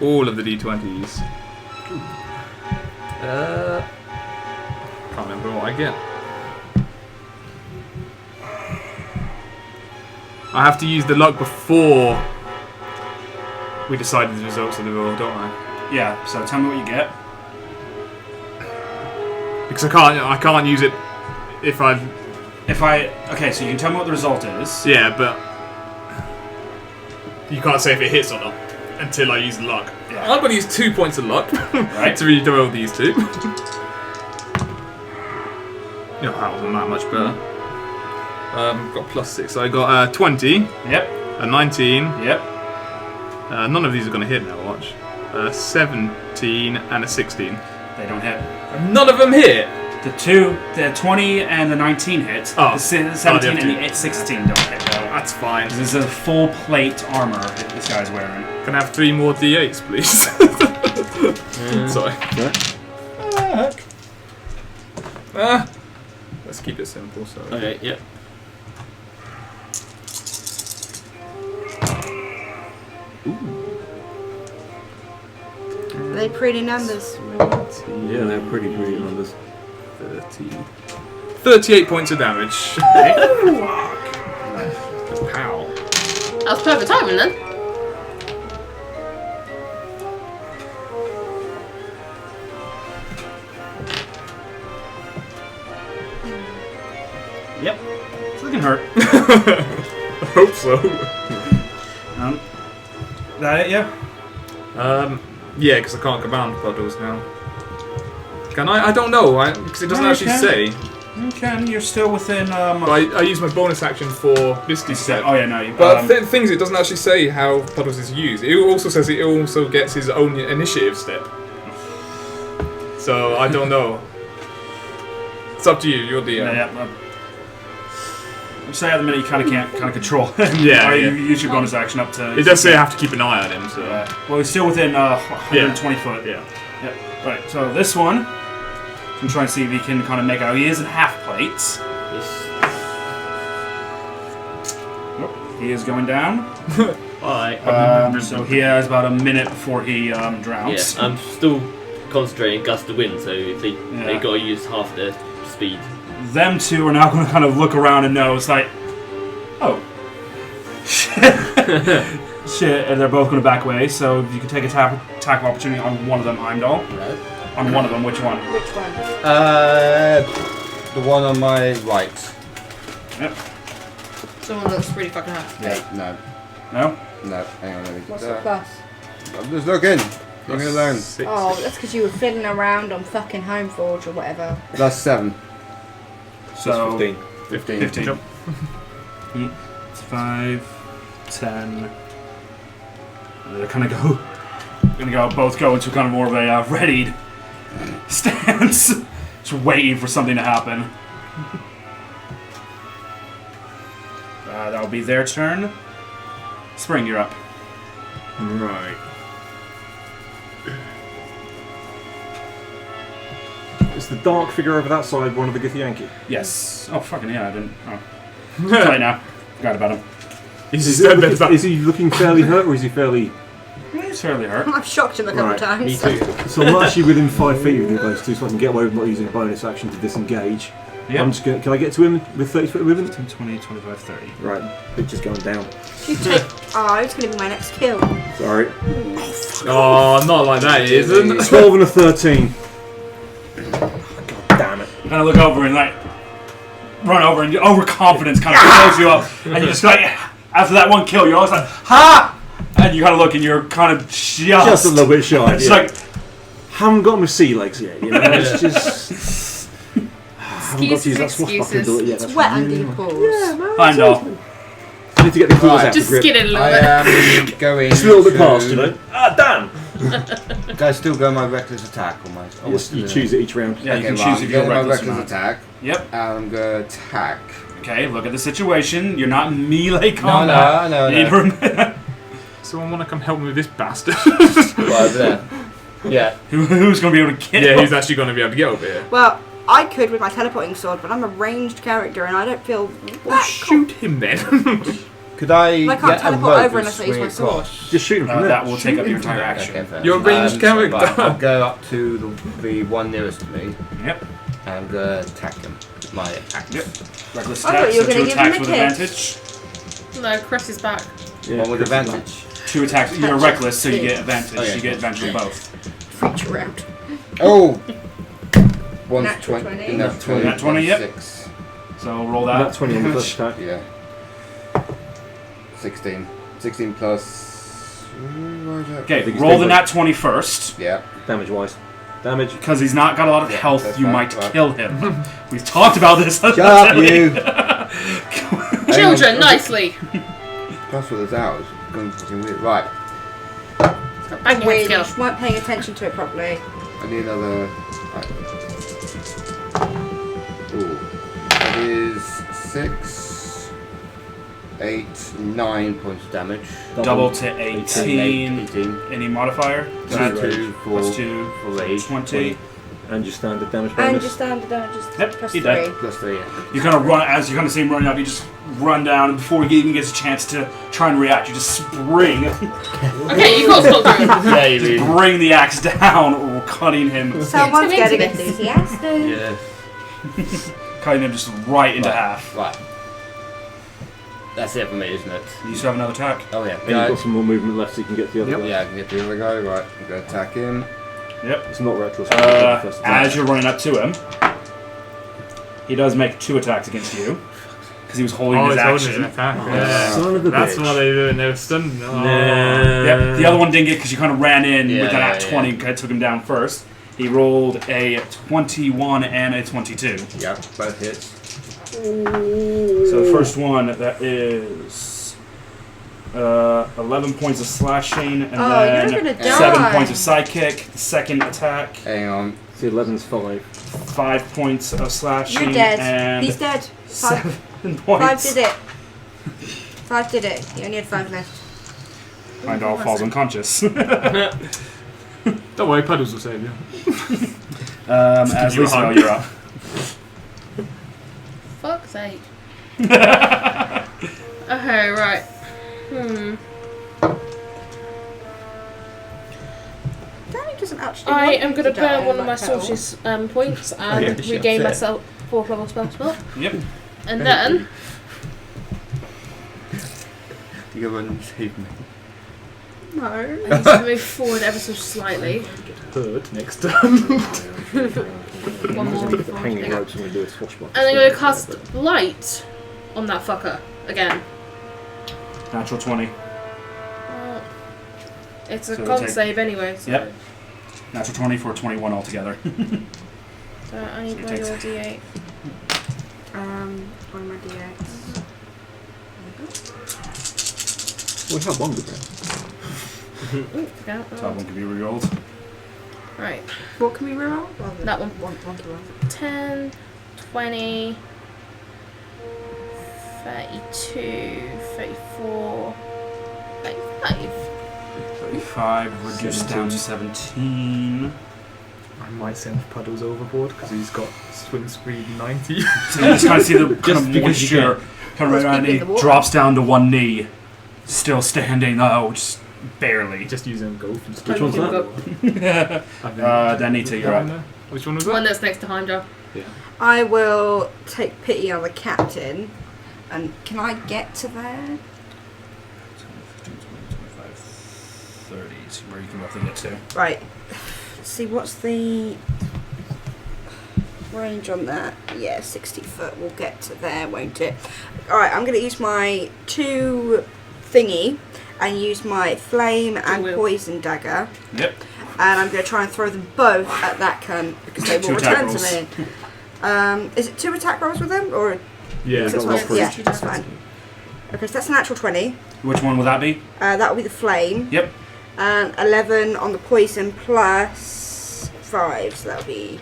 All of the d20s. Can't remember what I get. I have to use the luck before we decide the results of the roll, don't I? Yeah, so tell me what you get. Because I can't use it if I've... Okay, so you can tell me what the result is. Yeah, but you can't say if it hits or not until I use the luck. Yeah. I'm going to use 2 points of luck Right. to re-roll these two. Yeah, that wasn't that much better. Got +6, so I got 20, Yep. a 19. Yep. None of these are going to hit now. Watch. 17 and a 16. They don't hit. None of them hit. The 20 and the 19 hit. Oh. The 17 Oh, they have and to- the 16 don't hit. Though. That's fine. This is a full plate armor that this guy's wearing. Can I have 3 more d8s, please? Sorry. Right. Let's keep it simple. So. Okay, yep. Are they pretty numbers? Yeah, they're pretty numbers. 38 points of damage. Pow. That was perfect timing then. Yep. It's looking hurt. I hope so. That it, yeah? Yeah, because I can't command puddles now. Can I? I don't know, because it doesn't No, you actually can. say. You can. You're still within. But I use my bonus action for Misty Step. Oh yeah, no. You, But the thing is, it doesn't actually say how puddles is used. It also says it also gets his own initiative step. So I don't know. It's up to you. You're the. yeah. Say at the minute you kind of can't control him. Yeah, Or yeah. you use your bonus action up to. It does say I have to keep an eye on him. So. Well, he's still within 120 foot. Yeah. Yep. Right. So this one, I'm trying to see if he can kind of make out. He is in half plates. Nope. He is going down. Alright. So he has about a minute before he drowns. Yeah, I'm still concentrating gust of wind, so if they got to use half their speed. Them two are now going to kind of look around and know it's like, oh, shit, and they're both going to back away. So you can take attack of opportunity on one of them, Heimdall. Right. On one of them, which one? Which one? The one on my right. Yep. Someone looks really fucking happy. Yeah, No. no. Hang on, let me What's the plus? I'm just looking. Leave me alone. 6. Oh, that's because you were fiddling around on fucking Homeforge or whatever. That's 7. So 15. 15. Jump. It's 5, 10. And they're kind of both go into kind of more of a readied stance, just waiting for something to happen. That'll be their turn. Spring, you're up. Right. Is the dark figure over that side one of the Githyanki? Yes. Oh, fucking yeah, I didn't. Oh. Right now. Forgot about him. Is he looking fairly hurt or is he fairly... He's fairly hurt. I've shocked him a couple Right. times. Me too. So I'm actually within 5 feet of you those two, so I can get away with not using a bonus action to disengage. Yeah. I'm just gonna, can I get to him with 30 foot movement? 10, 20, 25, 30. Right, picture's going down. You take. Oh, it's going to be my next kill. Sorry. Oh, not like that, it isn't. 12 and a 13. God damn it. You kind of look over and like run over and your overconfidence kind of fills you up, and you just like after that one kill, you're always like ha, and you kind of look and you're kind of Just a little bit shy. It's yeah. like haven't got my sea legs yet, you know? It's just... haven't got to use that Excuses, swashbuckling bullet yet. It's that's wet right. under your paws. Yeah, man. Heimdall. I need to get the claws Right. out Just of grip. skid it a little I bit. am going. Just a little bit to- past, you know? Ah, damn! Can I still go my reckless attack or my? Oh, Yes, you choose it each round. Yeah, you Okay, can well, choose I'm if you're going my reckless or reckless not. attack. Yep. And I'm going to attack. Okay. Look at the situation. You're not in melee No, combat. no. Someone want to come help me with this bastard? Right over there. Yeah. Who's going to be able to kill? Yeah, he's actually going to be able to get over here. Well, I could with my teleporting sword, but I'm a ranged character and I don't feel Well, that shoot him then. Could I I can't get a teleport rope over and unless I use swing my sword. across? Just shoot him from there. That will take Shoot up your him from entire there. action. Okay, fair You're a enough. ranged character. Right, I'll go up to the one nearest to me Yep. and attack him with my axe. Yep. Reckless I thought attack. you were So gonna 2 give him attacks a with kiss. advantage. No, Chris is back. Yeah, One with Chris is advantage. 2 attacks. You're reckless, so you get Yes. advantage. Okay. You get advantage on both. Freak you out. Oh! One's Natural 20. 20. Nat 20. Nat 20, yep. 6. So roll that. That 20 on the first attack. Yeah. 16. 16 plus. Okay, think it's roll the big nat 20 first. Yeah. Damage wise. Damage. Because he's not got a lot of Yeah, health, that's you fine, might right. kill him. We've talked about this. Shut up, you! Children, nicely. Plus what it's out. It's going fucking weird. Right. Bang your Weird, you head just weren't paying attention to it properly. I need another. Right. Ooh. That is 6. 8, 9 points of damage. Double to 18. 18. Any modifier? Plus 2, 4, Plus 2, 4, 8, 20. And your standard damage And bonus. your standard damage is Yep, plus he 3. died. plus 3. Yeah. You kind of run, as you kind of see him running up, you just run down, and before he even gets a chance to try and react, you just spring. Okay, you got stop doing it. Yeah, you do. Bring the axe down, cutting him. Someone's Get getting into this. enthusiastic. Yeah. Cutting him just right into Right. half. Right. That's it for me, isn't it? You still have another attack? Oh yeah. And you've got some more movement left so you can get to the other guy. Yeah, I can get the other guy. Right, I'm going to attack him. Yep. It's not reckless. It's the first attack. As you're running up to him, he does make 2 attacks against you. Because he was holding his he's holding action. his attack. Oh, Yeah. Son of a That's bitch. what they do, and they were stunned. Oh. Yep, the other one didn't get because you kind of ran in with that at Yeah, 20 and took him down first. He rolled a 21 and a 22. Yeah, both hits. So the first one, that is 11 points of slashing, and Oh, you're then gonna die. 7 points of sidekick. The second attack, Hang on. So 11's 5. 5 points of slashing, You're dead. and He's dead. 5 points. did it. 5 did it. You only had 5 left. Heimdall falls unconscious. Don't worry, Puddles will save you. As you a Lisa, hug. you're up. Fuck's sake. Okay, right. Danny doesn't actually. I want am you going to die burn one of like my hell. sources points and yeah, she regain upset. myself 4th level spell slot. Yep. And then You go and save me. No. I need to move forward ever so slightly. Hurt next time. One more. The hanging ropes when we do a swashbuckler. And I'm going to cast light on that fucker again. Natural 20. Well, it's a So con take- save anyway. So. Yep. Natural 20 for 21 altogether. So I need So my it takes- your d8. On my DX. We have one good round. Ooh, forgot. So that one can be rerolled. Right. What can we reroll? That one. One to roll. 10, 20, 32, 34, 35. 35 reduced down to 17. I might send Puddles overboard because he's got swim speed 90. So you just kind of see the kind Just of because you moisture kind of Must around be in and the he water. drops down to one knee. Still standing though, just barely. Just using golf and Which one's that? Danita, you're up. Which one was The one that? that's next to Heimdall. I will take pity on the captain. And can I get to there? 30 is where you can roughly get to. Right. Let's see, what's the range on that? Yeah, 60 foot. We'll get to there, won't it? Alright, I'm going to use my 2 thingy and use my flame and Will. poison dagger. Yep. And I'm going to try and throw them both at that cunt because they will 2 attack return to me. Is it 2 attack rolls with them? Or Yeah. is it got one? roll for Yeah, each. that's fine. Okay, so that's a natural 20. Which one will that be? That will be the flame. Yep. And 11 on the poison plus 5, so that'll be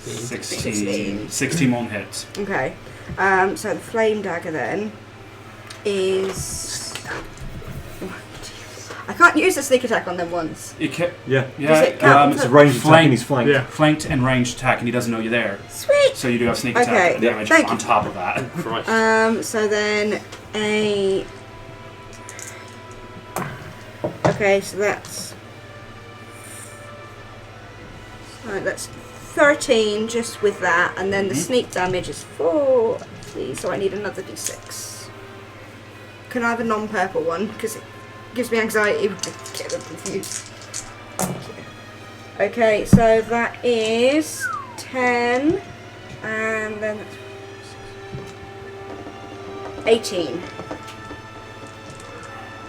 16. 16 won't hit. okay. So the flame dagger then is. I can't use the sneak attack on them once. You ca- Yeah. yeah, it count? It's a ranged attack and he's flanked. Yeah. flanked and ranged attack, and he doesn't know you're there. Sweet. So you do have sneak Okay, attack damage thank on you. top of that. Christ. So then a. Okay, so that's. Alright, that's 13 just with that, and then the sneak damage is 4. So I need another d6. Can I have a non-purple one? Because it gives me anxiety to get them confused. Okay, so that is 10, and then that's 18.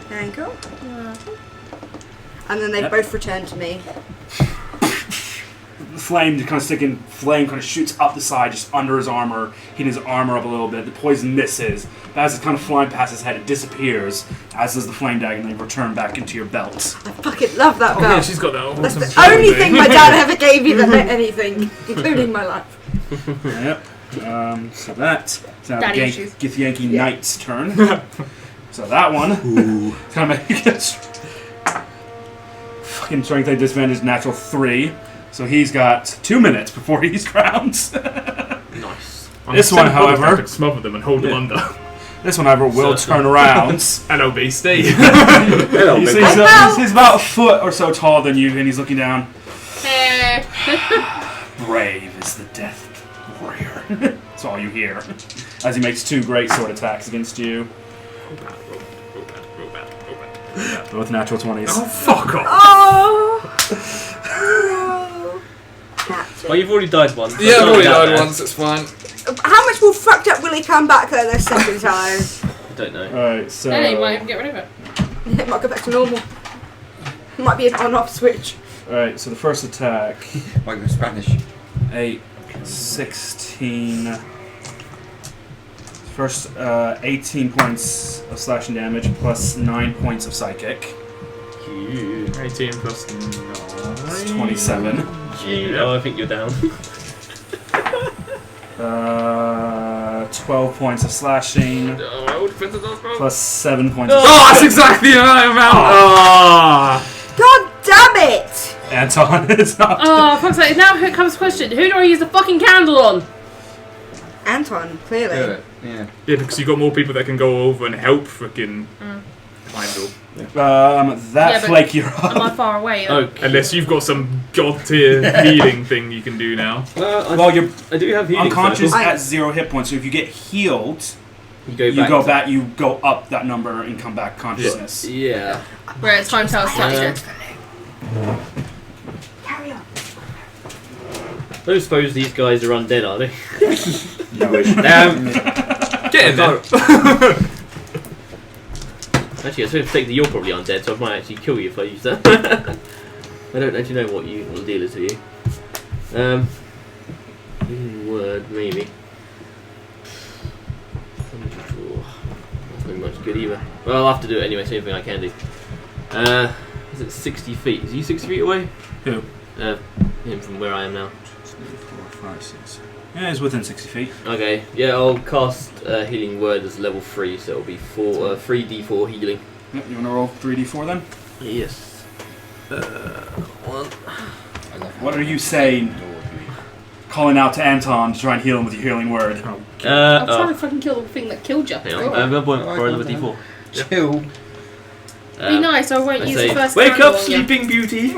There you go. And then they both return to me. The flame, kind of sticking flame, kind of shoots up the side, just under his armor, hitting his armor up a little bit. The poison misses, but as it's kind of flying past his head, it disappears. As does the flame dagger, and they return back into your belt. I fucking love that Oh belt. yeah, she's got that awesome That's the shield only thing. thing my dad ever gave me that meant anything, including my life. Yep. So that's now Daddy the issues. Githyanki Knight's turn. So that one. It's gonna make fucking strength at disadvantage natural 3. So he's got 2 minutes before he's drowned. Nice. This one, however, smother them and hold them under. this one, however, will turn around. Hello, beastie. Hello, He's, big he's about a foot or so taller than you, and he's looking down. Brave is the death warrior. That's all you hear. As he makes 2 great sword attacks against you. Both natural 20s. Oh, fuck off. Oh! Well, you've already died once. so Yeah, I've don't already doubt died that. once, it's fine. How much more fucked up will he come back though the second time? I don't know. Alright, so. Then you might even get rid of it. It might go back to normal. It might be an on-off switch. Alright, so the first attack. Like in Spanish. 8, 16. First 18 points of slashing damage plus 9 points of psychic. 18 plus 9. That's 27. Gee, oh, I think you're down. 12 points of slashing plus 7 points of Oh, that's exactly the right amount. Oh. God damn it! Anton is up. Oh, fuck's sake. Now here comes the question. Who do I use the fucking candle on? Anton, clearly. Yeah. Yeah, because you've got more people that can go over and help frickin' Heimdall. That Yeah, but flake you're Am I up. far away? Okay. Unless you've got some god tier healing thing you can do now. Well, you're I do have healing unconscious circle. at 0 hit points, so if you get healed, You go you back. go to- back, you go up that number and come back consciousness. Yeah. Where it's time to slightly dead. Carry on. I don't suppose these guys are undead, are they? You wish. Get in there. Actually, I suppose that you're probably undead, so I might actually kill you if I use that. I don't actually know what the deal is for you. Word, maybe. Not very much good either. Well, I'll have to do it anyway, same thing I can do. Is it 60 feet? Is he 60 feet away? Who? Him from where I am now. 4, 5, 6. Yeah, he's within 60 feet. Okay, yeah, I'll cast Healing Word as level 3, so it'll be 3d4 healing. Yep, you want to roll 3d4 then? Yes. 1. What are you saying? Calling out to Anton to try and heal him with your healing word. I'm trying to Oh, fucking kill the thing that killed you. hang on, I'm going for another d4. Chill. Be nice, I won't I use say, the first wake candle up, on you. sleeping beauty!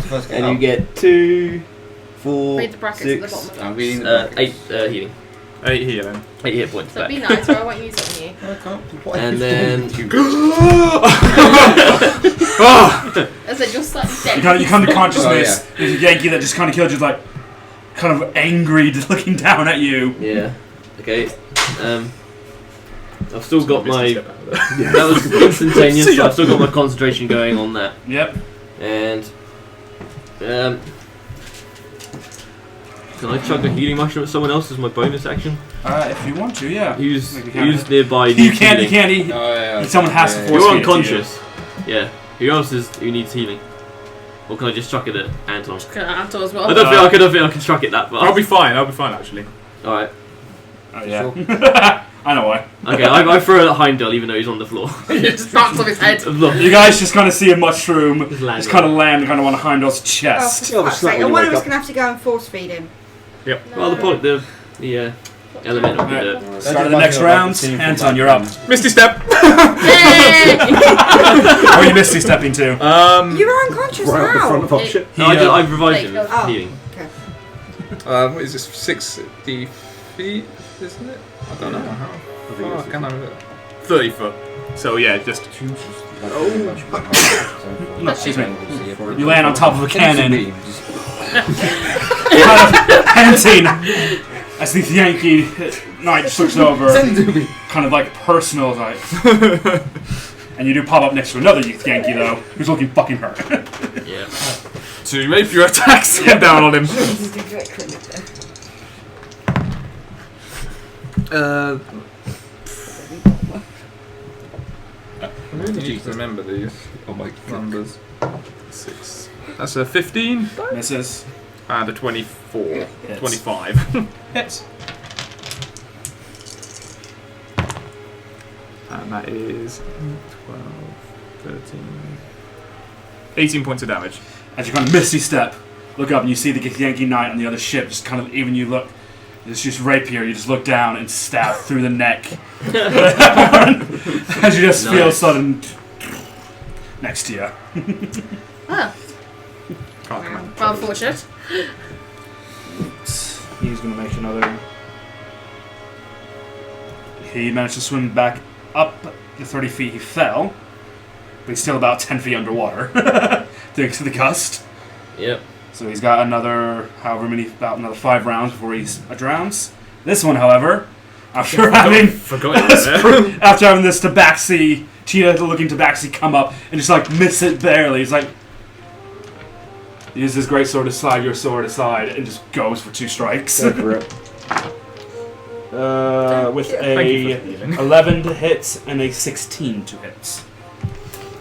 First And you get 2, 4, Read the brackets at the 6, bottom of I'm it. reading the 8 healing. 8 healing. 8 hit points So back. be nice, or I won't use it on you. And then- I said you're slightly dead. You come to consciousness. Oh, There's a Yankee that just kind of killed you, like, kind of angry, looking down at you. Yeah. Okay. I've still got my. Step out of there. That was instantaneous, so I've still got my concentration going on that. Yep. And. Can I chuck a healing mushroom at someone else as my bonus action? If you want to, yeah. Who's Maybe count it. nearby? You needs can't. You healing? can't. Someone has to force You're feed it to you. unconscious. Yeah. Who else who needs healing? Or can I just chuck it at Anton? Anton as I well. don't think I can chuck it that far. I'll be fine actually. Alright. Oh, yeah. I know why. Okay, I throw it at Heimdall even though he's on the floor. It just bounces off his head. Look. You guys just kind of see a mushroom Just land just kind of land kind of on Heimdall's Oh, chest. for fuck's sake. when you One of wake us up. going to have to go and force feed him. Well, the element of the Alright. Start of the next round. Anton, you're up. Misty step. Yay! Or are you Misty stepping too? You're unconscious Right up the front now. of our ship. No, I revived him with Oh. healing. Okay. What is this? 60 feet, isn't it? I don't know. How far can I move it? 30 foot. So yeah, just. Excuse me. You land on top of a cannon. Kind of panting as the Yankee knight switches over. Kind of like personal, like. And you do pop up next to another youth Yankee though, who's looking fucking hurt. Yeah. So you make your attacks get down on him. I really need to remember these Oh my numbers. 6. That's a 15. Misses. And a 24. Hits. 25. Hits. And that is 12, 13, 18 points of damage. As you kind of misty step, look up and you see the Yankee Knight on the other ship. Just kind of, even you look, it's just rapier. You just look down and stab through the neck. As you just feel sudden next to you. Oh, Can't come out. well, unfortunate. He's going to make another. He managed to swim back up the 30 feet he fell, but he's still about 10 feet underwater thanks to the gust. Yep. So he's got another, about another 5 rounds before he drowns. This one, however, after having this tabaxi, cheetah-looking tabaxi come up and just like miss it barely, he's like, he uses his great sword to slide your sword aside and just goes for 2 strikes. Go for it. With Thank you a for healing. 11 to hits and a 16 to hits.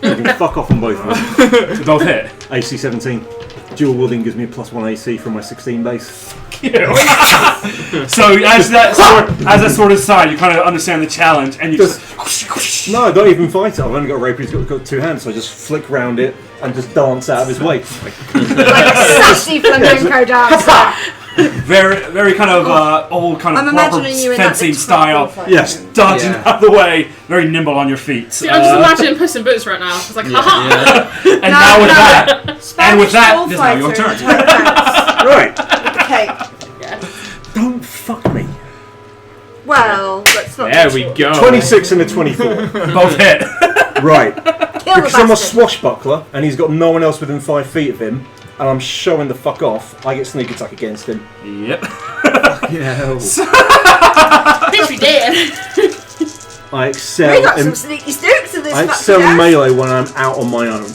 You can fuck off on both of them. So both hit. AC 17. Dual wielding gives me a +1 AC from my 16 base. So as that sword aside, you kind of understand the challenge, and you just No, I don't even fight it. I've only got a rapier. He's got 2 hands, so I just flick round it and just dance out of his way. Like a sassy flamenco dancer. very, very kind of old kind I'm of proper imagining you in that fencing big style. fight. Yes. Dodging Yeah. out of the way, very nimble on your feet. See, I'm just imagining Puss in Boots right now. It's like, haha. Yeah. And now with that, and with that, Spanish it's now your turn. bullfighter Right. Okay. Don't fuck me. Well, let's not. There we go. 26 and a 24. Both hit. Right. Kill Because the I'm a bastard. swashbuckler and he's got no one else within 5 feet of him, and I'm showing the fuck off, I get sneak attack against him. Yep. Yeah. Bitch, we did. I We excel got in, some sneaky stukes in this I fucking excel in house. melee when I'm out on my own.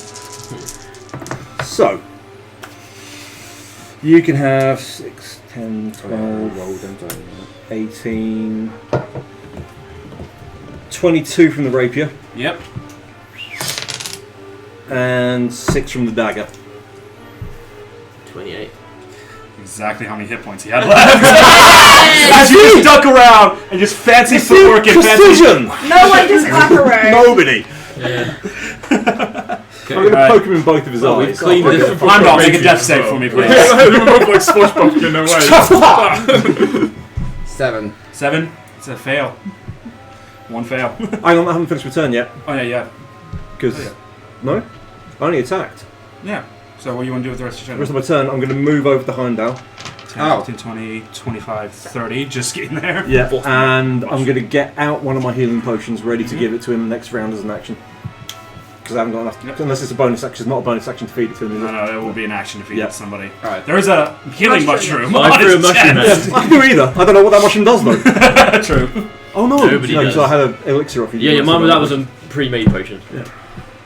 So, you can have 6, 10, 12, 18, 22 from the rapier, Yep. and 6 from the dagger. 28. Exactly how many hit points he had left. As you just duck around and just fancy footwork and fancy. Precision! No one does clapperoo. Nobody! Yeah. I'm going to Right. poke him in both of his Well, we've eyes. cleaned this. I'm not make a death save for me, please. We're both like swashbuckling away. 7. 7. It's a fail. 1 fail. I haven't finished my turn yet, Oh yeah. because... Oh, yeah. No? I only attacked. Yeah. So what do you want to do with the rest of The your rest turn? of my turn, I'm going to move over to Heimdall. 10, 15, 20, 25, 30. Just getting there. Yeah, and I'm going to get out one of my healing potions ready to give it to him next round as an action. Because I haven't got enough. Yep. Unless it's a bonus action. It's not a bonus action to feed it to him. Is it? No, it will be an action if you Yeah. hit somebody. Alright. There is a healing Mushroom. mushroom. I on threw a his mushroom chest. Yeah, I can do either. I don't know what that mushroom does though. True. Oh no! Nobody no, does. because I had an elixir off you. Yeah, mine that was a pre-made potion.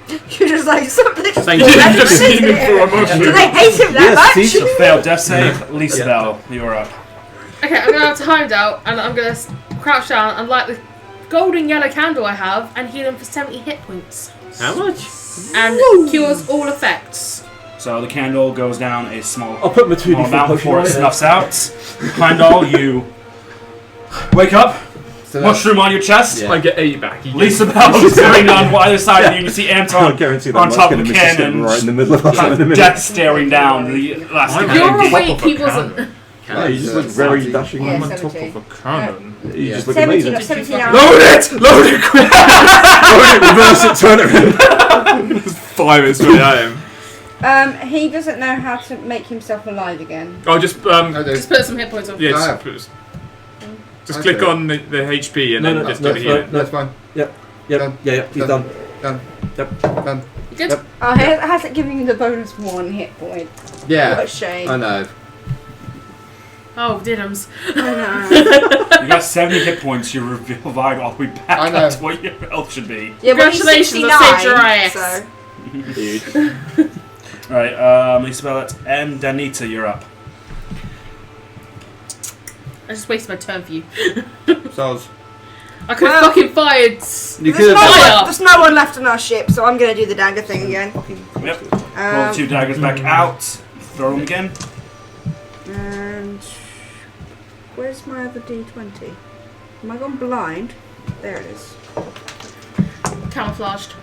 You're just like something. Thank you. You've just seen him through a Do mushroom. they hate him that Yes, much? see? So failed death save. Lisa Bell, you're up. Okay, I'm going to have to Heimdall, and I'm going to crouch down and light the golden yellow candle I have and heal him for 70 hit points. How much? And cures all effects. So the candle goes down a small I'll put my 2d4 amount potion before on it it. snuffs out. Heimdall, you wake up. So that's, Mushroom on your chest. Yeah. I get 8 back. You Lisa Bell is sitting on either side of you, and you see I Anton guarantee that on much top going of to the miss a step cannon, right in the middle of us in a kind of minute. death staring down the last I'm guy. You're on top awake, of he a wasn't. cannon. Yeah, you just look very dashing. Yeah, I'm on top 17. of a cannon. You just look 17 amazing. or 17 hours. Load it! Load it quick! Load it, reverse it, turn it around. 5 minutes when I am. He doesn't know how to make himself alive again. Oh, just I do. Just put some hit points on. yeah, I just, have. just I click do. on the HP and No, then no, just no, go to healing. That's fine. Yep, Done. yeah, he's done. Done. Yep. Done. You good? Yep. Oh, has it given you the bonus 1 hit point? What a Yeah. shame. I know. Oh, diddums. I know. You got 70 hit points. You revived all the way back I know. up to what your health should be. Yeah, but he's Congratulations, 69, I saved your ass. so. Dude. Alright, Lisa Bell and Danita, you're up. I just wasted my turn for you. Soz. I could have Well, fucking fired. You There's could no, have Fire. there's no one left on our ship, so I'm going to do the dagger thing again. Yep. Pull the 2 daggers back out. Throw them again. And where's my other D20? Am I gone blind? There it is. Camouflaged.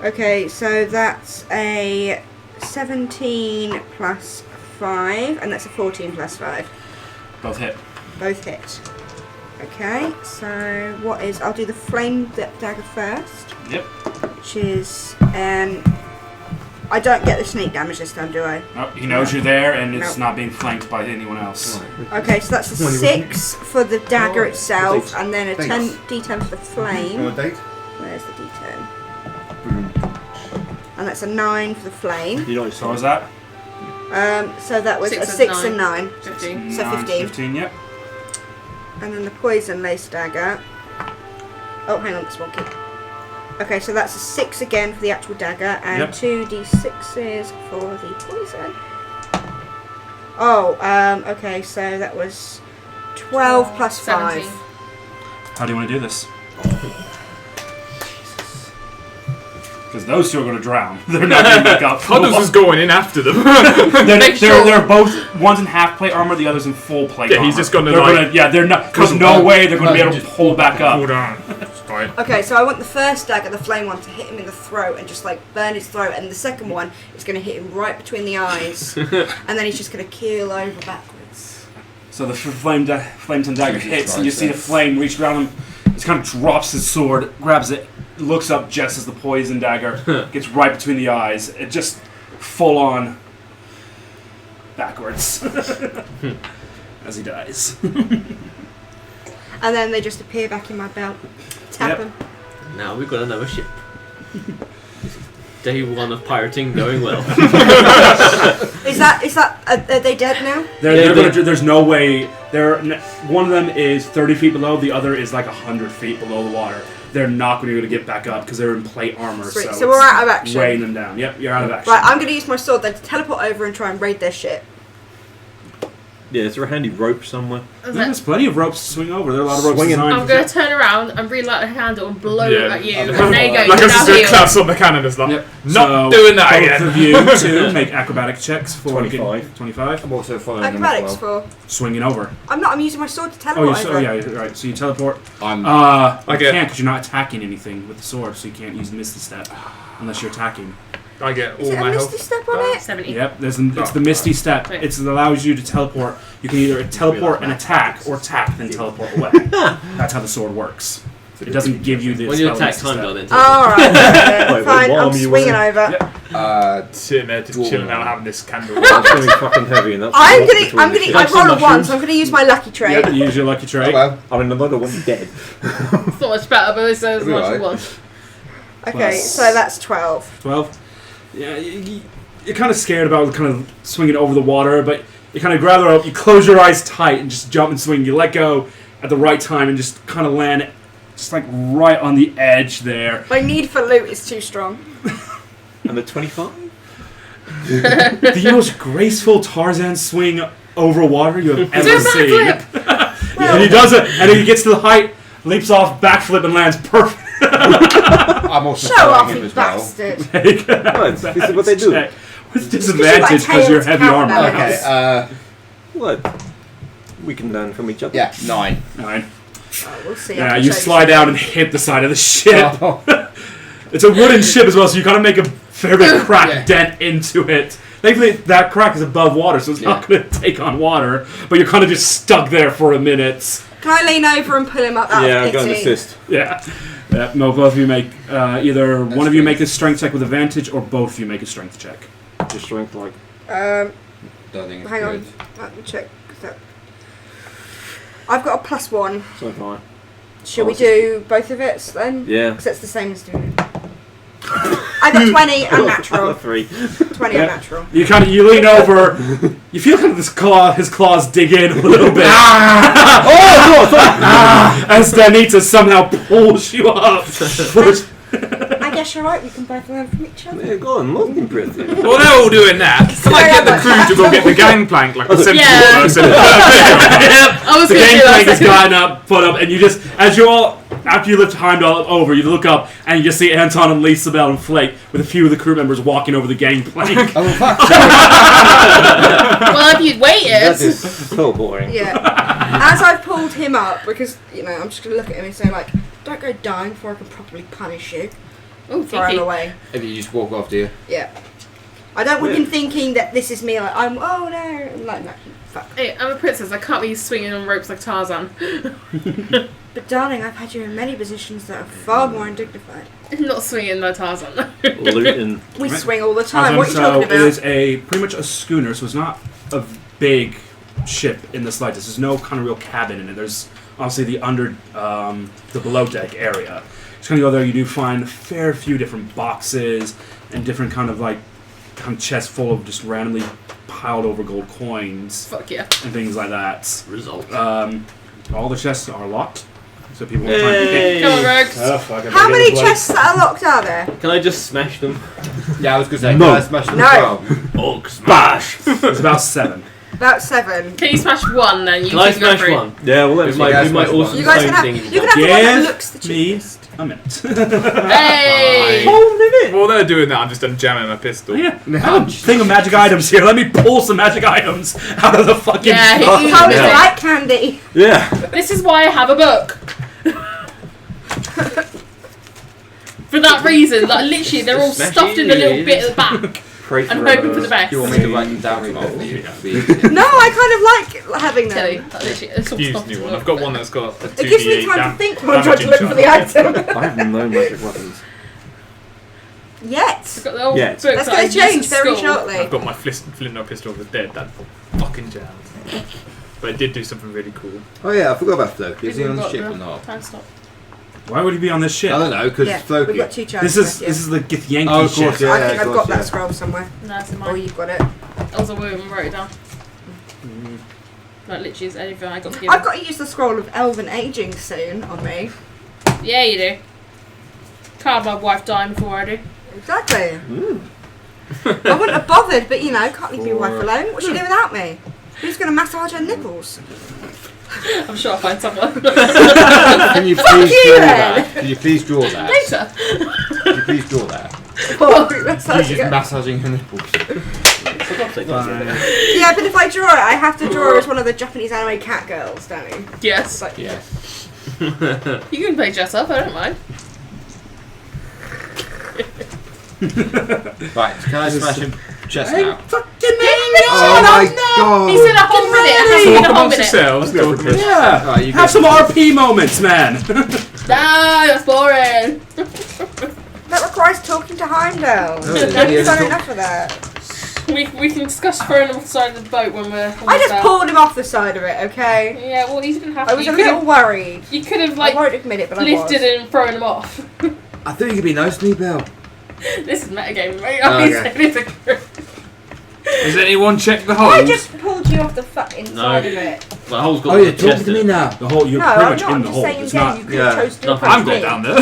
Okay, so that's a 17 plus 5, and that's a 14 plus 5. Both hit. Both hit. Okay, so what is... I'll do the flame dagger first. Yep. Which is... I don't get the sneak damage this time, do I? Oh, he knows you're there, and it's No. not being flanked by anyone else. Okay, so that's a 6 for the dagger itself, and then a Thanks. 10 D10 for the flame. Want a date? Where's the D10? And that's a 9 for the flame. You know, So what was that? So that was Six a and 6 nine. and 9. 15. So 15. 15, yep. And then the poison lace dagger. Oh, hang on, this one key. Okay, so that's a 6 again for the actual dagger, and Yep. 2 D6s for the poison. Oh, okay, so that was 12 plus 5. 17. How do you want to do this? Because those two are going to drown. They're not going to back up. Huddles is going in after them. They're both, one's in half plate armor, the other's in full plate armor. He's just gonna, They're like- yeah, they're not. There's no way they're going to be able to pull back up. Hold on. It's fine. Okay, so I want the first dagger, the flame one, to hit him in the throat and just like burn his throat, and the second one is going to hit him right between the eyes, and then he's just going to keel over backwards. So the flame and dagger Jesus hits, and you Christ, see the that's- flame reach around him. He kind of drops his sword, grabs it, looks up just as the poison dagger gets right between the eyes. It just full on backwards as he dies. And then they just appear back in my belt. Tap Yep. him. Now we've got another ship. Day one of pirating going well. Is that are they dead now? There's no way. One of them is 30 feet below, the other is like 100 feet below the water. They're not going to be able to get back up because they're in plate armor. Sweet. So So we're out of action. weighing them down. Yep, you're out of action. Right, I'm going to use my sword then to teleport over and try and raid their ship. Yeah, is there a handy rope somewhere? There's plenty of ropes to swing over. There are a lot of ropes Swinging. designed I'm for going to turn around and relight a candle and blow it Yeah. at you. And there you go. Like You're a now sister healed. claps on the cannon is like, Yep. not So, doing that both again. of you two make acrobatic checks for 25. 25. I'm also following them Acrobatics as well. for. Swinging over. I'm using my sword to Oh, teleport over. yeah, right. So you teleport. I'm You I get- can't because you're not attacking anything with the sword, so you can't use Misty Step unless you're attacking. I get Is all it a my misty health. step on it? 70. Yep, it's the Misty Step. Right. It allows you to teleport. You can either teleport and attack, or attack then teleport away. That's how the sword works. It doesn't give you the When you spell attack Misty time Step. down then. Alright, Wait, fine, what I'm arm are you swinging wearing? over. Sitting there just chilling out having this candle. It's going to be fucking heavy, and that's I'm walk gonna, between I'm the gonna, ship. I Like roll some a 1, mushrooms. so I'm gonna use my lucky trait. Yep, use your lucky oh trait. well. I mean, another one's dead. It's not much better, but it's as It'll be much as alright. one. Okay, Plus- so that's 12. 12. Yeah, you're kind of scared about kind of swinging over the water, but you kind of grab the rope, you close your eyes tight, and just jump and swing. You let go at the right time and just kind of land just like right on the edge there. My need for loot is too strong. And the 25? The most graceful Tarzan swing over water you have Do a ever seen. backflip! And he does it, and then he gets to the height, leaps off, backflip, and lands perfect. I'm also Show following off, him you as well. bastard. What? This is what they do. Check. With It's 'cause disadvantage you because got you're tails heavy count armor. now. Okay, What? We can learn from each other. yeah, 9. 9. Oh, we'll see. Yeah, I can you show slide down and hit the side of the ship. Oh, It's a wooden ship as well, so you gotta make a fair bit of crack Yeah. dent into it. Thankfully, that crack is above water, so it's not gonna take on water. But you're kind of just stuck there for a minute. Can I lean over and pull him up out Yeah, of I'm going to pity? assist. Yeah. No, both of you make either one of you make a strength check with advantage, or both of you make a strength check. Just strength like. Um, don't think it's hang on. good. Let me check. I've got a +1. So far. Should we do both of it then? Yeah. Because it's the same as doing it. I got 20 unnatural. 3. 20 Yeah. unnatural. You lean over, you feel kind of his claws dig in a little bit. As Danita somehow pulls you up. I guess you're right, we can both learn from each other. Yeah, go on, most impressive. Well, they're all doing that. Can I get the crew to go get the gangplank like a sensible Yeah. person? Yep. I was The going to do gangplank that. has gotten up, put up, and you just, as you all After you lift Heimdall over, you look up and you just see Anton and Lisabel and Flake with a few of the crew members walking over the gangplank. Oh, fuck. Well, if you'd That waited. is so boring. Yeah. As I've pulled him up, because, I'm just going to look at him and say, like, don't go down before I can properly punish you. Oh, Throw him Kiki. away. If you just walk off, do you? Yeah. I don't want him thinking that this is me, like, oh no. I'm like, no, fuck. Hey, I'm a princess. I can't be swinging on ropes like Tarzan. But darling, I've had you in many positions that are far more undignified. Not swinging like Tarzan. Luton. We Right. swing all the time. What are you So talking it about? is pretty much a schooner, so it's not a big ship in the slightest. There's no kind of real cabin in it. There's obviously the below deck area. Just kind of go there, you do find a fair few different boxes and different kind of chests full of just randomly piled over gold coins Fuck yeah. and things like that. Result. All the chests are locked, so people will try and Yay. Come on, Rogues. fuck, I How better many get the blood. chests that are locked are there? Can I just smash them? Yeah, I was going to say, No. can I smash them No. as well? Hulk smash! It's about 7. About 7. Can you smash one then? You Can I can go smash through. one? Yeah, well, We let's might, guys we might smash also one. You guys own can have, things. you can have the one that Give looks the me cheapest. a minute. Hey! While they're doing that, I'm just unjamming my pistol. Yeah, I have a thing of magic items here. Let me pull some magic items out of the fucking Yeah, he- box. he- Comes Yeah. like candy. Yeah. This is why I have a book. For that reason, like literally, they're all Smash stuffed in the little it. bit at the back. Pray I'm hoping for the best. You want me to write them down for you? No, I kind of like having Kelly, them. like, literally, it's all Use stuffed new in one. the I've got book. one that's got a 2d8 It gives me time to think when I'm trying to look for the item. I have no magic weapons. Yet. I've got the old Yeah. books That's that I going used to at change very school. shortly. I've got my flint pistol of the dead. That fucking jams. But it did do something really cool. Oh yeah, I forgot about Floki. Is he We've on the got ship or not? Time stop. Why would he be on this ship? I don't know, because Yeah, Floki. we've got 2 charges. This is the Githyanki Oh, of ship. course, yeah. I think of I've course, got that yeah. scroll somewhere. No, it's Or mine. you've got it. That was a word and wrote it down. Like literally, is anything I got to give. I've got to use the scroll of elven aging soon on me. Yeah, you do. Can't have my wife dying before I do. Exactly. I wouldn't have bothered, but can't leave your wife alone. What's she doing without me? Who's going to massage her nipples? I'm sure I'll find someone. Can you Fuck please you draw then. that? Can you please draw that? Later. Can you please draw that? Oh, You massage just her. massaging her nipples. For God's sake, not again. Yeah, but if I draw it, I have to draw her as one of the Japanese anime cat girls, don't you? Yes. Like, Yeah. You can play dress up, I don't mind. Right, can I smash him chest Hey, now? fucking Oh my god! He said a whole minute. It has to be Talk a whole amongst minute. yourselves. Go for it. Yeah. Alright, you Have go. some RP moments, man. No, that's boring. that requires talking to Heimdall. Oh, We've yeah, done talk- enough of that. We can discuss throwing him off the side of the boat when we're. I just pulled him off the side of it, okay? Yeah, well, you didn't have to. I was a You little could've- worried. You could have I like won't admit it, but I lifted was. him and thrown him off. I thought you could be nice to me, Bill. This is metagaming, mate. Oh, okay. Has anyone checked the I holes? just pulled you off the fucking No. side of it. The hole's got Oh, the you're chest talking to in me it. now. The whole, you're No, pretty I'm much not. in I'm the just hole. saying It's again, not. you could Yeah. have chose to No, approach I'm me. got down there.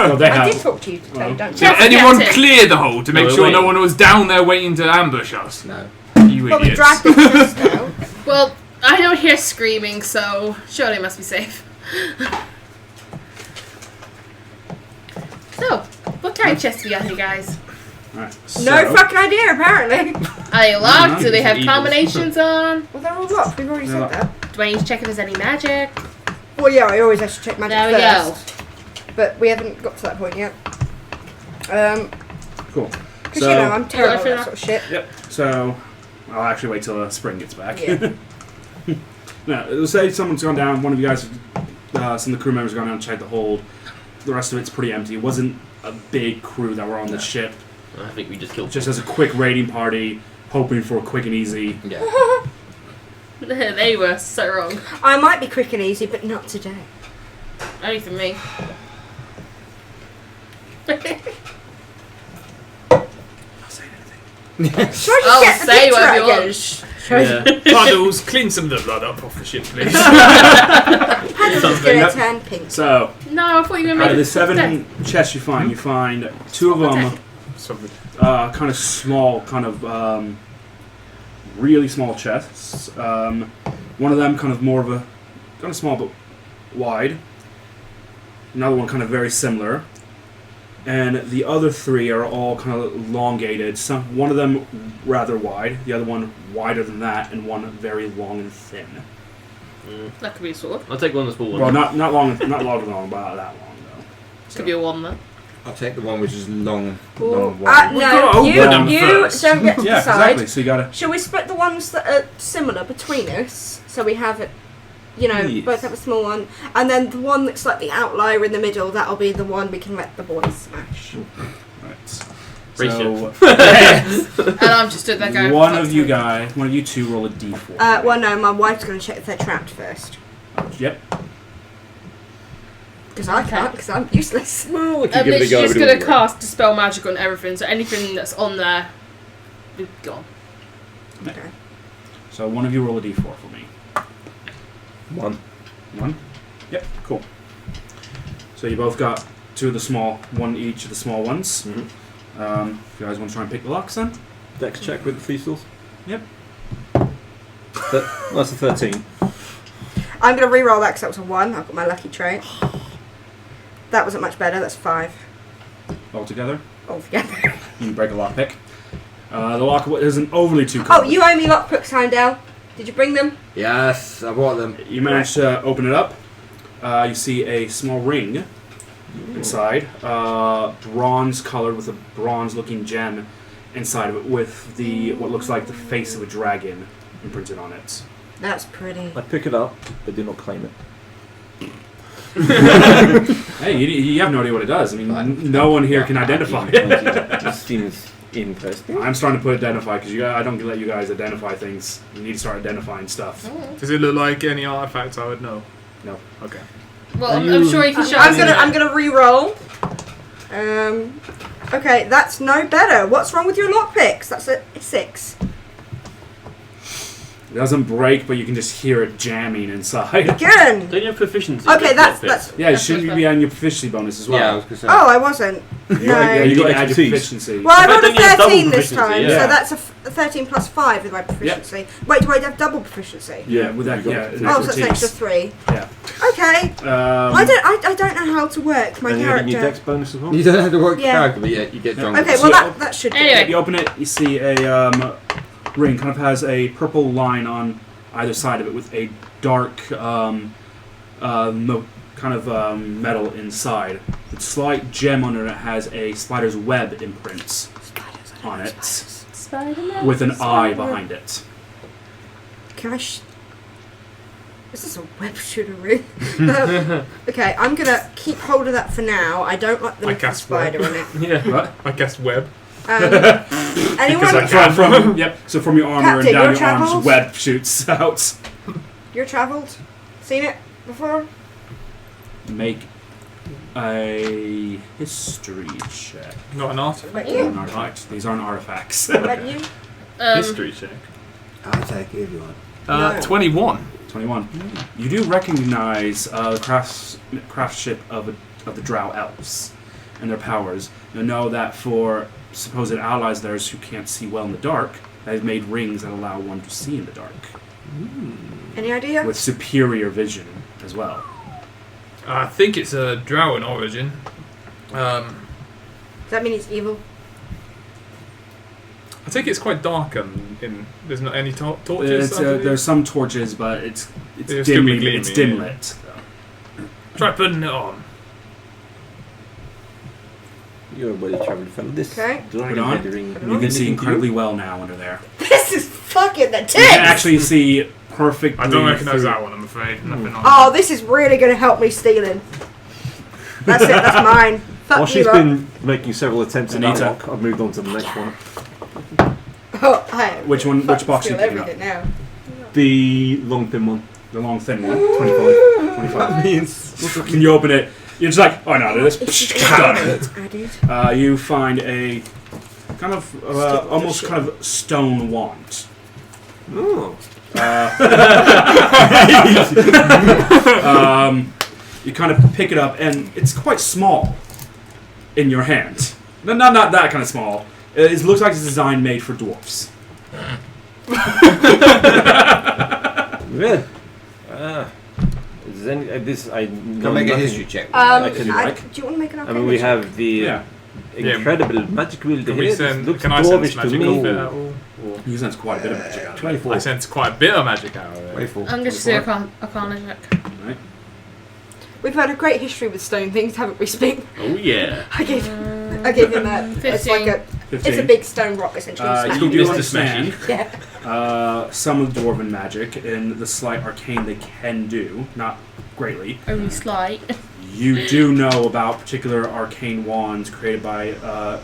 Well, they I did have. talk to you today, Well, don't Did you? Yeah. anyone Captain. clear the hole to make No, sure no wait. one was down there waiting to ambush us? No. You But we idiots. dragged the chest out. Well, I don't hear screaming, so surely it must be safe. So, what kind of chest we got here, guys? Right, No so- fucking idea, apparently. Are they locked? Do they have Evil. combinations on? Well, they're all locked. We've already No. said that. Dwayne's check if there's any magic. Well, yeah, I always have to check magic There we go. first. But we haven't got to that point yet. Cool. Because, So, I'm terrible at that sort of shit. Yep. So, I'll actually wait till spring gets back. Yeah. Now, say someone's gone down. One of you guys, some of the crew members, have gone down and checked the hold. The rest of it's pretty empty. It wasn't a big crew that were on the ship. I think we just killed. Just as a quick raiding party, hoping for a quick and easy. Yeah. They were so wrong. I might be quick and easy, but not today. Only for me. Should I just I'll get the say picture whatever out you again? want. Yeah. Puddles, clean some of the blood up off the ship, please. Paddles is Something. going to turn pink. So, No, I thought you were out making of the it 7 chests you find 2 of them Something. kind of small, kind of really small chests. One of them kind of more of a kind of small but wide. Another one kind of very similar. And the other 3 are all kind of elongated. One of them rather wide, the other one wider than that, and one very long and thin. That could be a sword. I'll take one of the small ones. Well, not long, not long, but that long though. So. Could be a one then. I'll take the one which is long, Ooh. long wide. We've got to No, open them you first. don't get to Yeah, decide. exactly. So you gotta. Shall we split the ones that are similar between us, so we have it, Yes. both have a small one, and then the one that's like the outlier in the middle, that'll be the one we can let the boys smash. Right. Ratio. So, And I'm just stood there going. one "Fuck's of you sake." guys, one of you 2 roll a d4. Well, no, my wife's going to check if they're trapped first. Yep. Because I can't, because I'm useless. Well, we can I'm give it a literally go. just but it going to won't work. cast Dispel Magic on everything, so anything that's on there is gone. Okay. So one of you roll a d4 for me. 1. 1? Yep, cool. So you both got 2 of the small, 1 each of the small ones. Mhm. If you guys want to try and pick the locks then? Dex check with the Feastals. Yep. That's a 13. I'm going to re-roll that because that was a 1. I've got my lucky trait. That wasn't much better. That's 5 Altogether. altogether. You can break a lockpick. The lock isn't overly too Oh, common. you owe me lockpicks, Heimdall. Did you bring them? Yes, I bought them. You manage to open it up. You see a small ring inside, bronze colored with a bronze-looking gem inside of it, with the what looks like the face of a dragon imprinted on it. That's pretty. I pick it up, but do not claim it. Hey, you have no idea what it does. I mean, Fine. no one here can identify it. This seems interesting. I'm starting to put identify because I don't let you guys identify things. You need to start identifying stuff. Does it look like any artifacts I would know? No. Okay. Well, I'm sure you can show I'm us. gonna re-roll. Okay, that's no better. What's wrong with your lockpicks? That's a 6. It doesn't break, but you can just hear it jamming inside. Good. Don't you have proficiency? Okay, with that's lockpicks? Yeah, shouldn't you be adding your proficiency bonus as well? Yeah, I was going to say. Oh, I wasn't. No. Yeah, you You got can add your expertise. proficiency. Well, I In fact, rolled a don't you have double 13 this proficiency? time, Yeah. so that's a 13 plus 5 with my proficiency. Wait, do I have double proficiency? Yeah, with that, You got yeah, expertise. an Oh, so that's an extra expertise. 3. Yeah. Okay. I don't know how to work my And you're getting your character. Dex bonus as well? You don't have to work Yeah. character, but yeah, you get drunk. Okay, well that should be. Anyway. You open it, you see a ring, kind of has a purple line on either side of it with a dark metal inside. The slight gem under it has a spider's web imprint on it Spider-Man. with an eye behind it. Can I? This is a web shooter ring. Okay, I'm gonna keep hold of that for now. I don't like the I look of the cast spider web. in it. Yeah. What? I guess web. Anyone? Because I From yep. So from your armor Captain, and down you're your arms, travelled? web shoots out. You're travelled? Seen it before? Make a history check. Not an artifact. Like Not you? an artifact. These aren't artifacts. Like you? History check. I'll take it if you want. No. 21. 21. You do recognize the craftsmanship of the Drow elves and their powers. You know that for supposed allies of theirs who can't see well in the dark, they've made rings that allow one to see in the dark Any idea? with superior vision as well. I think it's a drow in origin. Does that mean it's evil? I think it's quite dark and there's not any torches. It's, underneath. there's some torches, but it's It'll still be dimly it's gleaming, dim yeah. lit. Try putting it on. You're a well-travelled fellow. This Okay. dragon on. head ring. Put it You can anything see to incredibly well now under there. This is fucking the You can tits! actually see perfectly. I don't recognise through- that one, I'm afraid. Nothing on Oh, this is really going to help me stealing. That's it, that's mine. Fuck While you she's lot. been making several attempts at that Anita. lock, I've moved on to the next one. Oh, I Which one? Which fucking box you steal picking up? everything now. The long thin one. The long thin one. 25. 25 means. Can you open it? You're just like, oh no, this. Done. I did. You find a kind of almost kind of stone wand. Oh. You kind of pick it up, and it's quite small in your hand. No, not that kind of small. It looks like it's designed made for dwarfs. Good. Does any this I Can know I make a nothing. history check? can like. do you want to make an I arcana mean, we check? have the Yeah. incredible magic wheel Can we here. send? Looks Can I sense dwarvish to magic me. off it at all? Or- You sense quite a bit of magic out of it. 24. I sense quite a bit of magic out of it. Wait for. I'm just do a arcana check. Right. We've had a great history with stone things, haven't we, Speak? Oh yeah. I gave him a. It's like a. 15. It's a big stone rock essentially. You do Mr. understand Yeah. some of the dwarven magic and the slight arcane they can do, not greatly. Only slight. You do know about particular arcane wands created by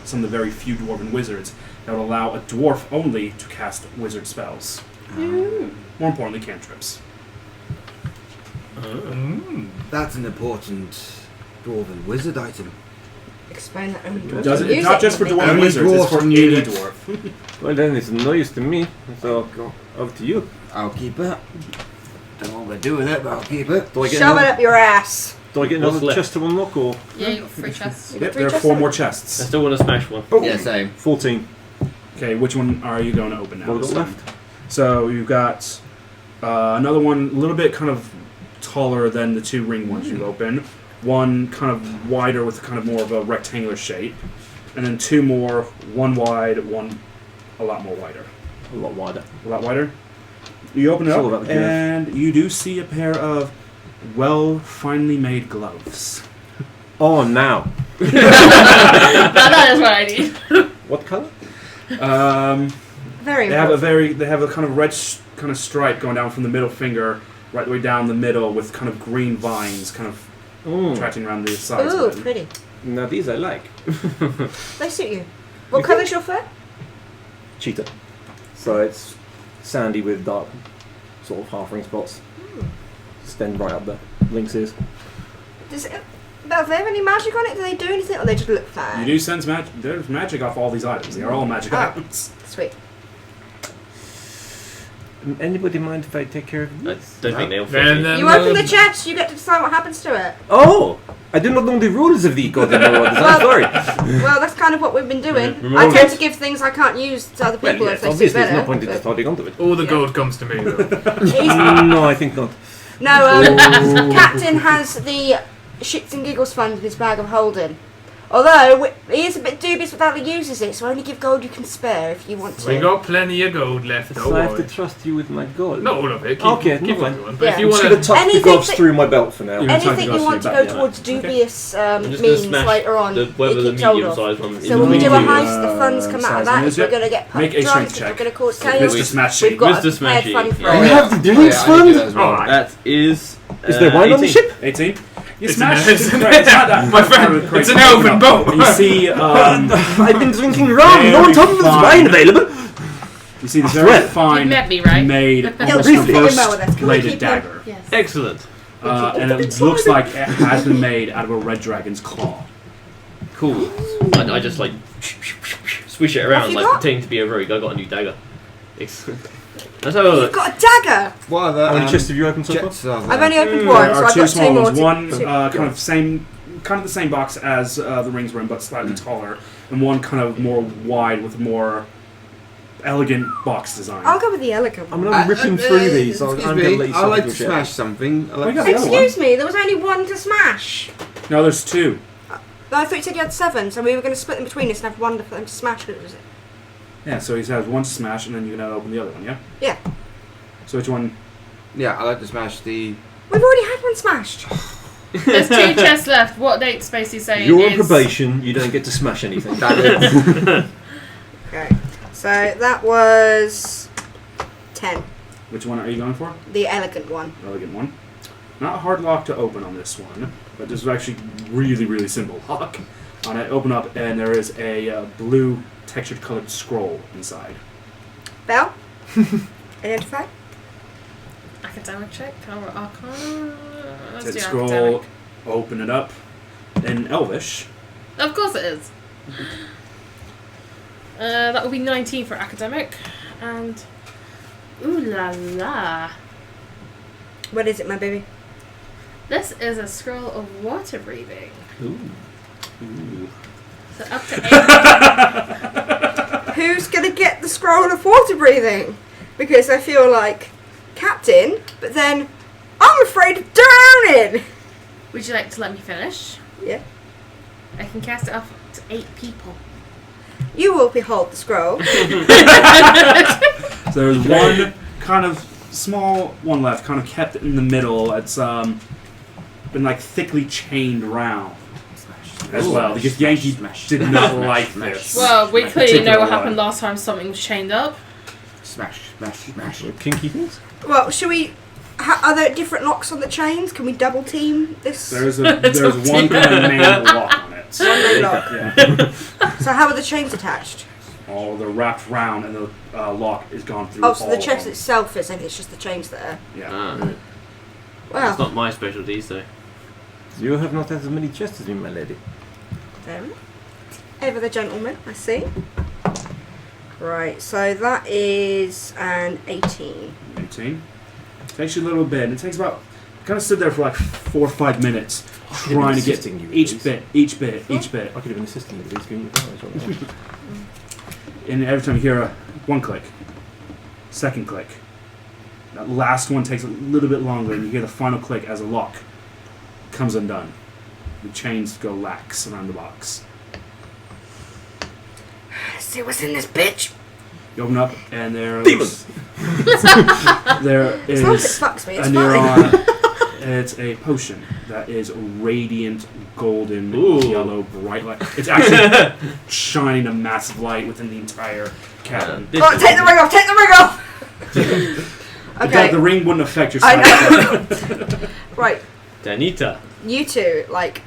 some of the very few dwarven wizards that will allow a dwarf only to cast wizard spells. More importantly, cantrips. That's an important dwarven wizard item. Explain that only dwarves Does can it, use not it, just for maybe. dwarven Only wizards, it's for dwarves any need it. dwarf. Well, then it's no use to me. So up to you. I'll keep it. Don't know what I'm gonna do with it, but I'll keep it. Do I get Shove it another, up your ass. do I get What's another left? chest to unlock or Yeah, you got 3 chests. Yep, three there are chests 4 left? more I chests. still want to smash one. Yeah, same. 14? Okay, which one are you going to open now? What we got left? So you've got another one, a little bit kind of taller than the 2 ring ones you open. One kind of wider with kind of more of a rectangular shape, and then 2 more, one wide, one a lot more wider. A lot wider. A lot wider. You open it It's all up, about the girth. and you do see a pair of finely made gloves. Oh, now. Now that is what I need. What colour? Very They have important. they have a kind of red kind of stripe going down from the middle finger right the way down the middle with kind of green vines kind of tracking around the sides Ooh, of it. pretty. Now these I like. They suit you. What colour's your fur? Cheetah. So it's sandy with dark sort of half ring spots. Stand right up there. Lynx ears. Does it, are there any magic on it? Do they do anything or they just look fine? You do sense magic. There's magic off all these items. They are all magic Oh. items. Sweet. Anybody mind if I take care of I these? don't think they'll fit Then, me. then, You open the chest, you get to decide what happens to it. Oh! I do not know the rules of the goddamn orders. I'm sorry. Well, that's kind of what we've been doing. Remember I when tend we- to give things I can't use to other people Well, if yes, they suit obviously there's better. no point in but- just holding onto it. all the Yeah. gold comes to me though. No, I think not. No, Captain has the shits and giggles fund in his bag of holding. Although he is a bit dubious with how he uses it, so only give gold you can spare if you want to. We got plenty of gold left. So Don't I have to worry. trust you with my gold. Not all of it. Keep, Okay, keep fine. everyone. But Yeah. if you I'm just want going to to, tuck the Anything gloves that- through my belt for now. You're gonna tuck the Anything gloves you want to through go your back, towards yeah. dubious I'm just going to means smash later on, whether he the keeps hold medium of. sized one is So when we do a Medium, heist, the funds come out of that. If size. we're going to get Make pumped a drunk, strength if we're check. going to cause Mr. chaos, Smashy. we've got Mr. a paired Smashy, fund yeah. for We it. have the Oh, drinks yeah, I fund? do that as well. Alright. That is. Is there wine on the 18. ship? 18. You It's smash an- it. it's an- It's not that my kind friend, of crazy it's an elven boat. And you see, I've been drinking rum. No one told me there was Very wine fine. available. you see this Well, very You fine met me, right? made He'll almost briefly reverse email with us. Can we bladed keep him? dagger. Yes. Excellent. And it looks like it has been made out of a red dragon's claw. Cool. I just like swish it around you like got? pretending to be a rogue. I got a new dagger. Excellent. Let's have a You've look. got a dagger! What are the How many chests have you opened so far? jets are there? I've only opened There one, so are I've two got small 2 more. ones. One to- kind of the same box as the rings were in, but slightly taller, and one kind of more wide with more elegant box design. I'll go with the elegant I'm one. going to rip him through these. I'm Excuse going to let me, you I stop like your to shit. smash something. I like We got to the other one. Excuse me, there was only one to smash. No, there's 2. I thought you said you had 7, so we were going to split them between us and have one for them to smash. But it was Yeah, so he has one to smash, and then you're gonna open the other one. Yeah. Yeah. So which one? Yeah, I like to smash the. We've already had one smashed. There's 2 chests left. What date space is saying You're on is... probation. You don't get to smash anything. Okay, so that was 10. Which one are you going for? The elegant one. Elegant one. Not a hard lock to open on this one, but this is actually really, really simple lock. On it, open up, and there is a blue textured colored scroll inside. Bell? Identify? Academic check. Or Arcana. Let's Said do scroll. academic. Open it up. In Elvish. Of course it is. That will be 19 for academic. And... Ooh la la. What is it, my baby? This is a scroll of water breathing. Ooh. Ooh. So up to 8. Who's going to get the scroll of water breathing? Because I feel like Captain, but then I'm afraid of drowning! Would you like to let me finish? Yeah. I can cast it up to 8 people. You will behold the scroll. So there's one kind of small one left, kind of kept in the middle. It's been like thickly chained around as well, because Yankee did not like this. Well, we clearly know what particular happened one. last time something was chained up. Smash, smash, smash. Kinky things? Well, should we... are there different locks on the chains? Can we double team this? There's one kind of main lock on it. One main lock. Yeah. So how are the chains attached? Oh, they're wrapped round, and the lock is gone through. Oh, so the all chest of them. itself is, and it's just the chains that are... Yeah. That's Well, not my specialty, so. You have not had as many chests as me, my lady. ever the gentleman, I see. Right, so that is an 18. 18. Takes you a little bit, and it takes about... kind of stood there for like 4 or 5 minutes, trying to get assisting you with each these. bit, each bit, each bit. I could have been assisting you with these, giving you advice on that. And every time you hear one click, second click. That last one takes a little bit longer, and you hear the final click as a lock comes undone. The chains go lax around the box. Let's see what's in this bitch. You open up, and there Demons! there As long as is it fucks me, it's a fine. it's a potion that is radiant, golden, Ooh. yellow, bright light. It's actually shining a massive light within the entire cabin. This Oh, is- take the ring off! Take the ring off! Okay, The ring wouldn't affect your I sight. right. Danita, You two, like,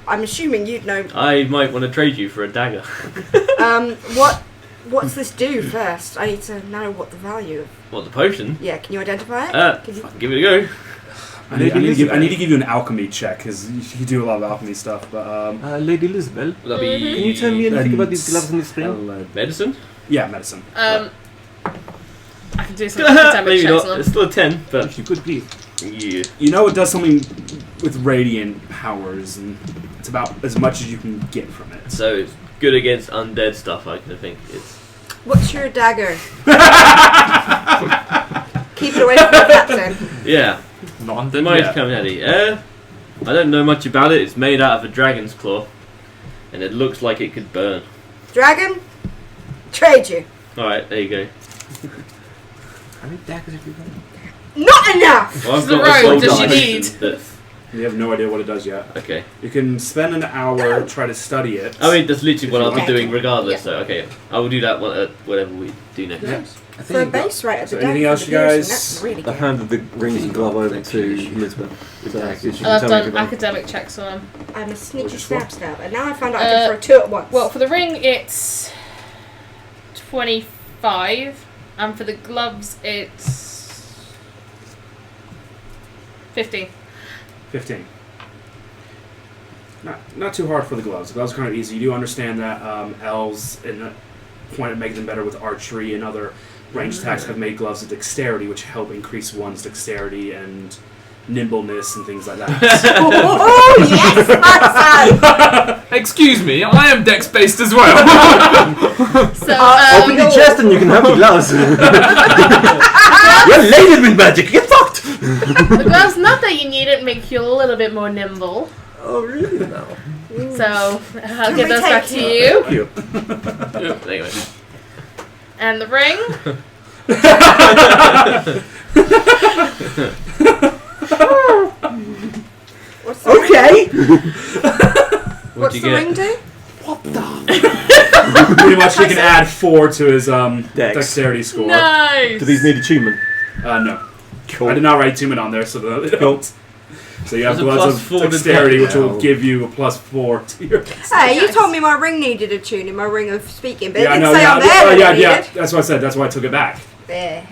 I'm assuming you'd know. I might want to trade you for a dagger. What's this do first? I need to know what the value of. What, the potion? Yeah, can you identify it? Can you, Fucking give it a go. I need to give you an alchemy check, because you do a lot of alchemy stuff. But Lady Elizabeth, Would that be can you tell me anything about these gloves in this ring? medicine? Yeah, medicine. I can do some academic Maybe checks not. on It's them. still a 10, but If you could, please. yeah. You know it does something with radiant powers, and it's about as much as you can get from it. So it's good against undead stuff, I think. It's what's your dagger? Keep it away from the captain. yeah. Not undead Might yet. come handy. I don't know much about it. It's made out of a dragon's claw, and it looks like it could burn. Dragon, trade you. All right, there you go. How many daggers have you got? Not enough. Well, I've The got a rogue, gold does she dice need? that's- You have no idea what it does yet. Okay. You can spend an hour try to study it. I mean, that's literally what I'll be Okay. doing regardless. Yeah. So okay, I will do that whatever we do next. Yeah. For a base rate of So the anything dagger else, for you piercing, guys? That's really I good. handed the rings and glove over to Elizabeth. So, if she can I've tell me done everything. academic checks on them. I'm a sneaky What's your stab, and now I found out I can throw 2 at once. Well, for the ring, it's 25, and for the gloves, it's 15. 15. Not too hard for the gloves. The gloves are kind of easy. You do understand that elves, in the point of making them better with archery and other ranged attacks, have made gloves of dexterity, which help increase one's dexterity and nimbleness and things like that. oh yes, my son. Excuse me, I am dex based as well. So, Open the chest and you can have the gloves. You're loaded with magic. Get fucked. the gloves, not that you need it, make you a little bit more nimble. Oh really? No. So, I'll Can give we those back take to it? you. Thank you. Anyway, And the ring, What's the Okay. what'd What's you the get? ring do? Pretty much, he can add 4 to his Dex. dexterity score. nice. Do these need attunement? No. Cool. I did not write attunement on there, so they don't. So you have There's a gloves plus of 4 to dexterity, which will dex. give you a +4 to your. Hey, you Nice. told me my ring needed a tuning, my ring of speaking, but Yeah, I it know. didn't say Yeah, on there what it yeah. needed. That's what I said. That's why I took it back. There.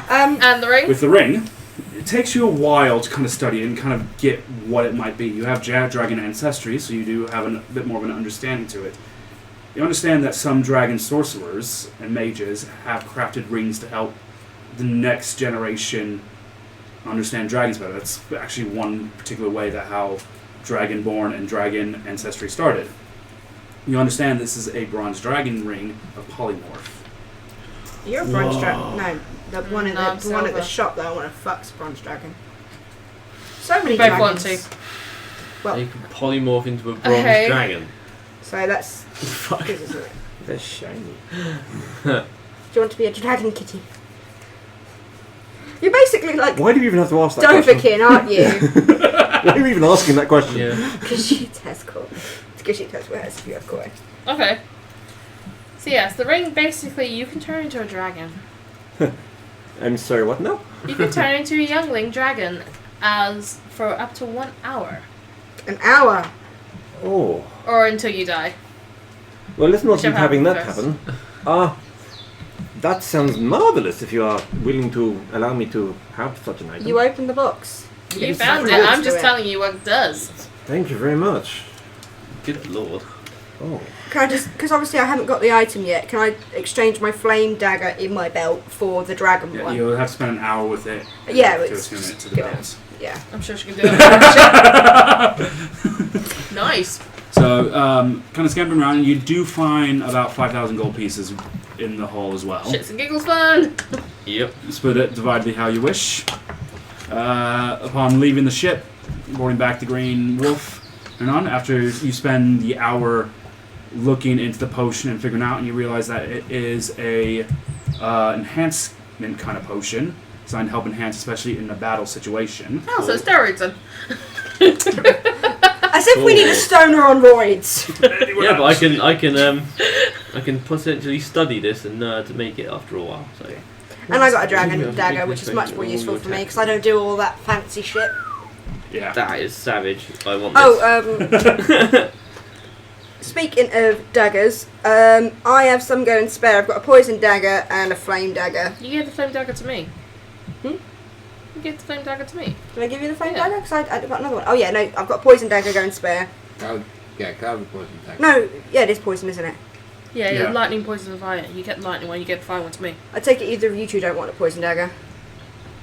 And the ring, With the ring, it takes you a while to kind of study it and kind of get what it might be. You have dragon ancestry, so you do have a bit more of an understanding to it. You understand that some dragon sorcerers and mages have crafted rings to help the next generation understand dragons better. That's actually one particular way that how Dragonborn and dragon ancestry started. You understand this is a bronze dragon ring of polymorph. You're a bronze dragon. No, the one in No, I'm the one at the silver. shop that I want to fuck's bronze dragon. So many Both want dragons. to. Well, You can polymorph into a bronze Okay. dragon. so that's good, isn't it? They're shiny. Do you want to be a dragon kitty? You're basically like Why do you even have to ask that question? Dovahkiin, aren't you? Why are you even asking that question? Yeah. Because she has cool. Because she has wears if you have koi. Okay. So yes, the ring basically you can turn into a dragon. I'm sorry, what now? You can turn into a youngling dragon as for up to 1 hour. An hour. Oh. Or until you die. Well, let's not keep Whichever having that happens happen. That sounds marvellous if you are willing to allow me to have such an item. You open the box. You Yes. found it. Let's I'm do just it. telling you what it does. Thank you very much. Good lord. Oh. Can I just, because obviously I haven't got the item yet, can I exchange my flame dagger in my belt for the dragon Yeah, one? you'll have to spend an hour with it. Yeah, to it's attune it to the gonna- belt. Yeah. I'm sure she can do it. Nice. So, kind of scampering around, you do find about 5,000 gold pieces in the hall as well. Shits and giggles fun. Yep. Split it dividedly how you wish. Upon leaving the ship, boarding back the Green Wolf, and on, after you spend the hour looking into the potion and figuring out, and you realize that it is a enhancement kind of potion, designed to help enhance, especially in a battle situation. Oh, so steroids then. As if we need a stoner on roids. Yeah, but I can potentially study this and to make it after a while. So. And I got a Yeah, dragon dagger, which is much more useful for me because I don't do all that fancy shit. Yeah. That is savage. I want this. Oh, speaking of daggers, I have some going spare. I've got a poison dagger and a flame dagger. You gave the flame dagger to me. Hmm? You gave the flame dagger to me. Did I give you the flame Yeah. dagger? Because I've got another one. Oh yeah, no, I've got a poison dagger going spare. Yeah, carbon poison tank. No, yeah, it is poison, isn't it? Yeah, Yeah. lightning, poison, and fire. You get the lightning one, you get the fire one to me. I take it either of you two don't want a poison dagger.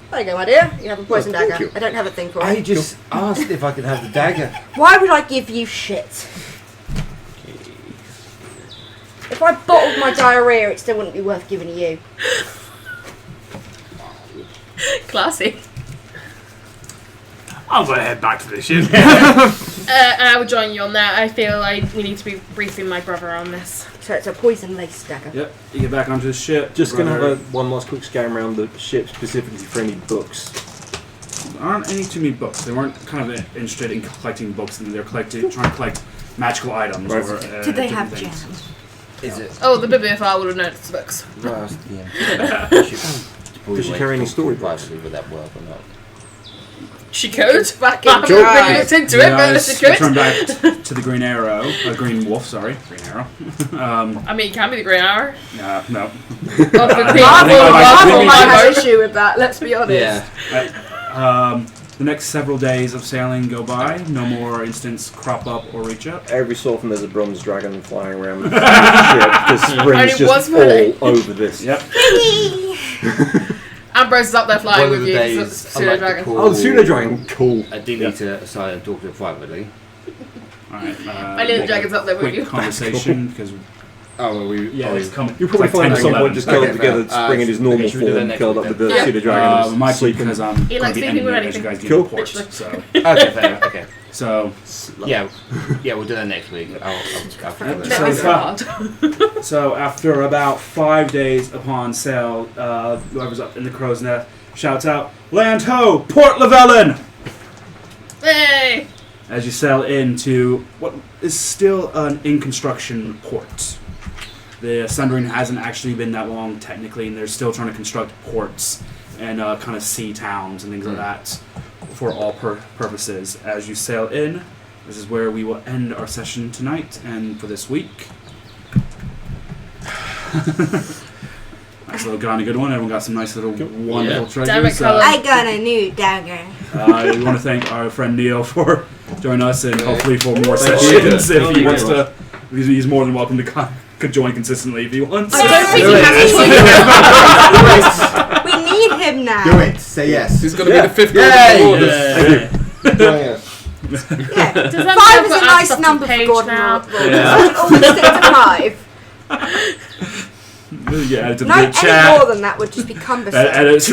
There you go, my dear. You have a poison thank dagger. you. I don't have a thing for I it. just asked if I could have the dagger. Why would I give you shit? If I bottled my diarrhea, it still wouldn't be worth giving to you. Classy. I'm gonna head back to the ship. I will join you on that. I feel like we need to be briefing my brother on this. So it's a poison lace dagger. Yep. You get back onto the ship. Just going to Brother- have one last quick scan around the ship specifically for any books. There aren't any too many books. They weren't kind of interested in collecting books, and they're trying to collect magical items. Right. Or, Did they different have things. jams? Is it? Oh, the bibliophile would have noticed the books. Well, yeah. Does she carry any storybooks? Would that work or not? She could. Fucking I haven't right. really looked into it, but Guys, she could. turn back to the Green Arrow. Green Wolf, sorry. Green Arrow. I mean, it can be the Green Hour. No. Of the people. Marvel Marvel might have Marvel. an issue with that, let's be honest. The next several days of sailing go by. No more incidents crop up or reach up. Every so often there's a bronze dragon flying around the ship. The spring's Only once just per day. all over this. Yep. Ambrose is up there flying One of with the you. days, It's I'd a like to dragon. call- Oh, the pseudo dragon. Cool. I do need to aside and talk to him privately. Alright. I know the dragon's up there with Quick you. conversation because Oh, well, we. yeah, oh, it's coming. You'll probably it's like find 10 at to some point 11. just curled Okay, together, fair. spring in his normal should we do that form, next curled week up with the then? pseudo dragon. My sleeping. because I'm He likes going to be sleeping with ending as you anything. guys get Cool. reports. So, Okay, fair. Okay. so Yeah, we'll do that next week. I'll That So makes it far- hard. So after about 5 days upon sail, whoever's up in the crow's nest shouts out, "Land ho, Port Llewellyn!" Hey! As you sail into what is still an in-construction port. The Sundering hasn't actually been that long technically, and they're still trying to construct ports and kind of sea towns and things like that for all purposes. As you sail in, this is where we will end our session tonight and for this week. Nice little got a good one. Everyone got some nice little wonderful treasures. Damn it, colour. I got a new dagger. We want to thank our friend Neil for joining us and hopefully for more Thank you. sessions if he Thank wants you to. He's more than welcome to could join consistently if he wants. I don't think he has We need him now. Do it. Say yes. Who's gonna be the fifth Yay! golden reward? Yeah. Does that mean 5 I've is got a nice access to number page for Gordon now? Roll. Always stick to 5. Yeah, to No, the any chat. more than that would just be cumbersome. Edit.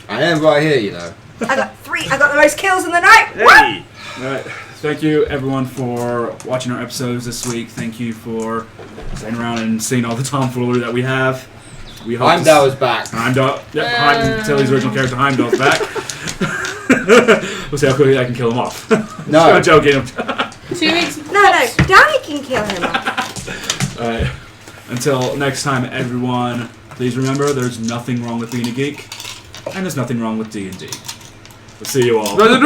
I stand right here, you know. I got 3. I got the most kills in the night. Hey! Alright. Thank you, everyone, for watching our episodes this week. Thank you for staying around and seeing all the tomfoolery that we have. We hope Heimdall is back. Heimdall. Yep, Tilly's original character, Heimdall's back. We'll see how quickly I can kill him off. No. I'm joking. 2 weeks. No, Danny can kill him off. Alright. Until next time, everyone, please remember there's nothing wrong with being a geek, and there's nothing wrong with D&D. We'll see you all. Dragon!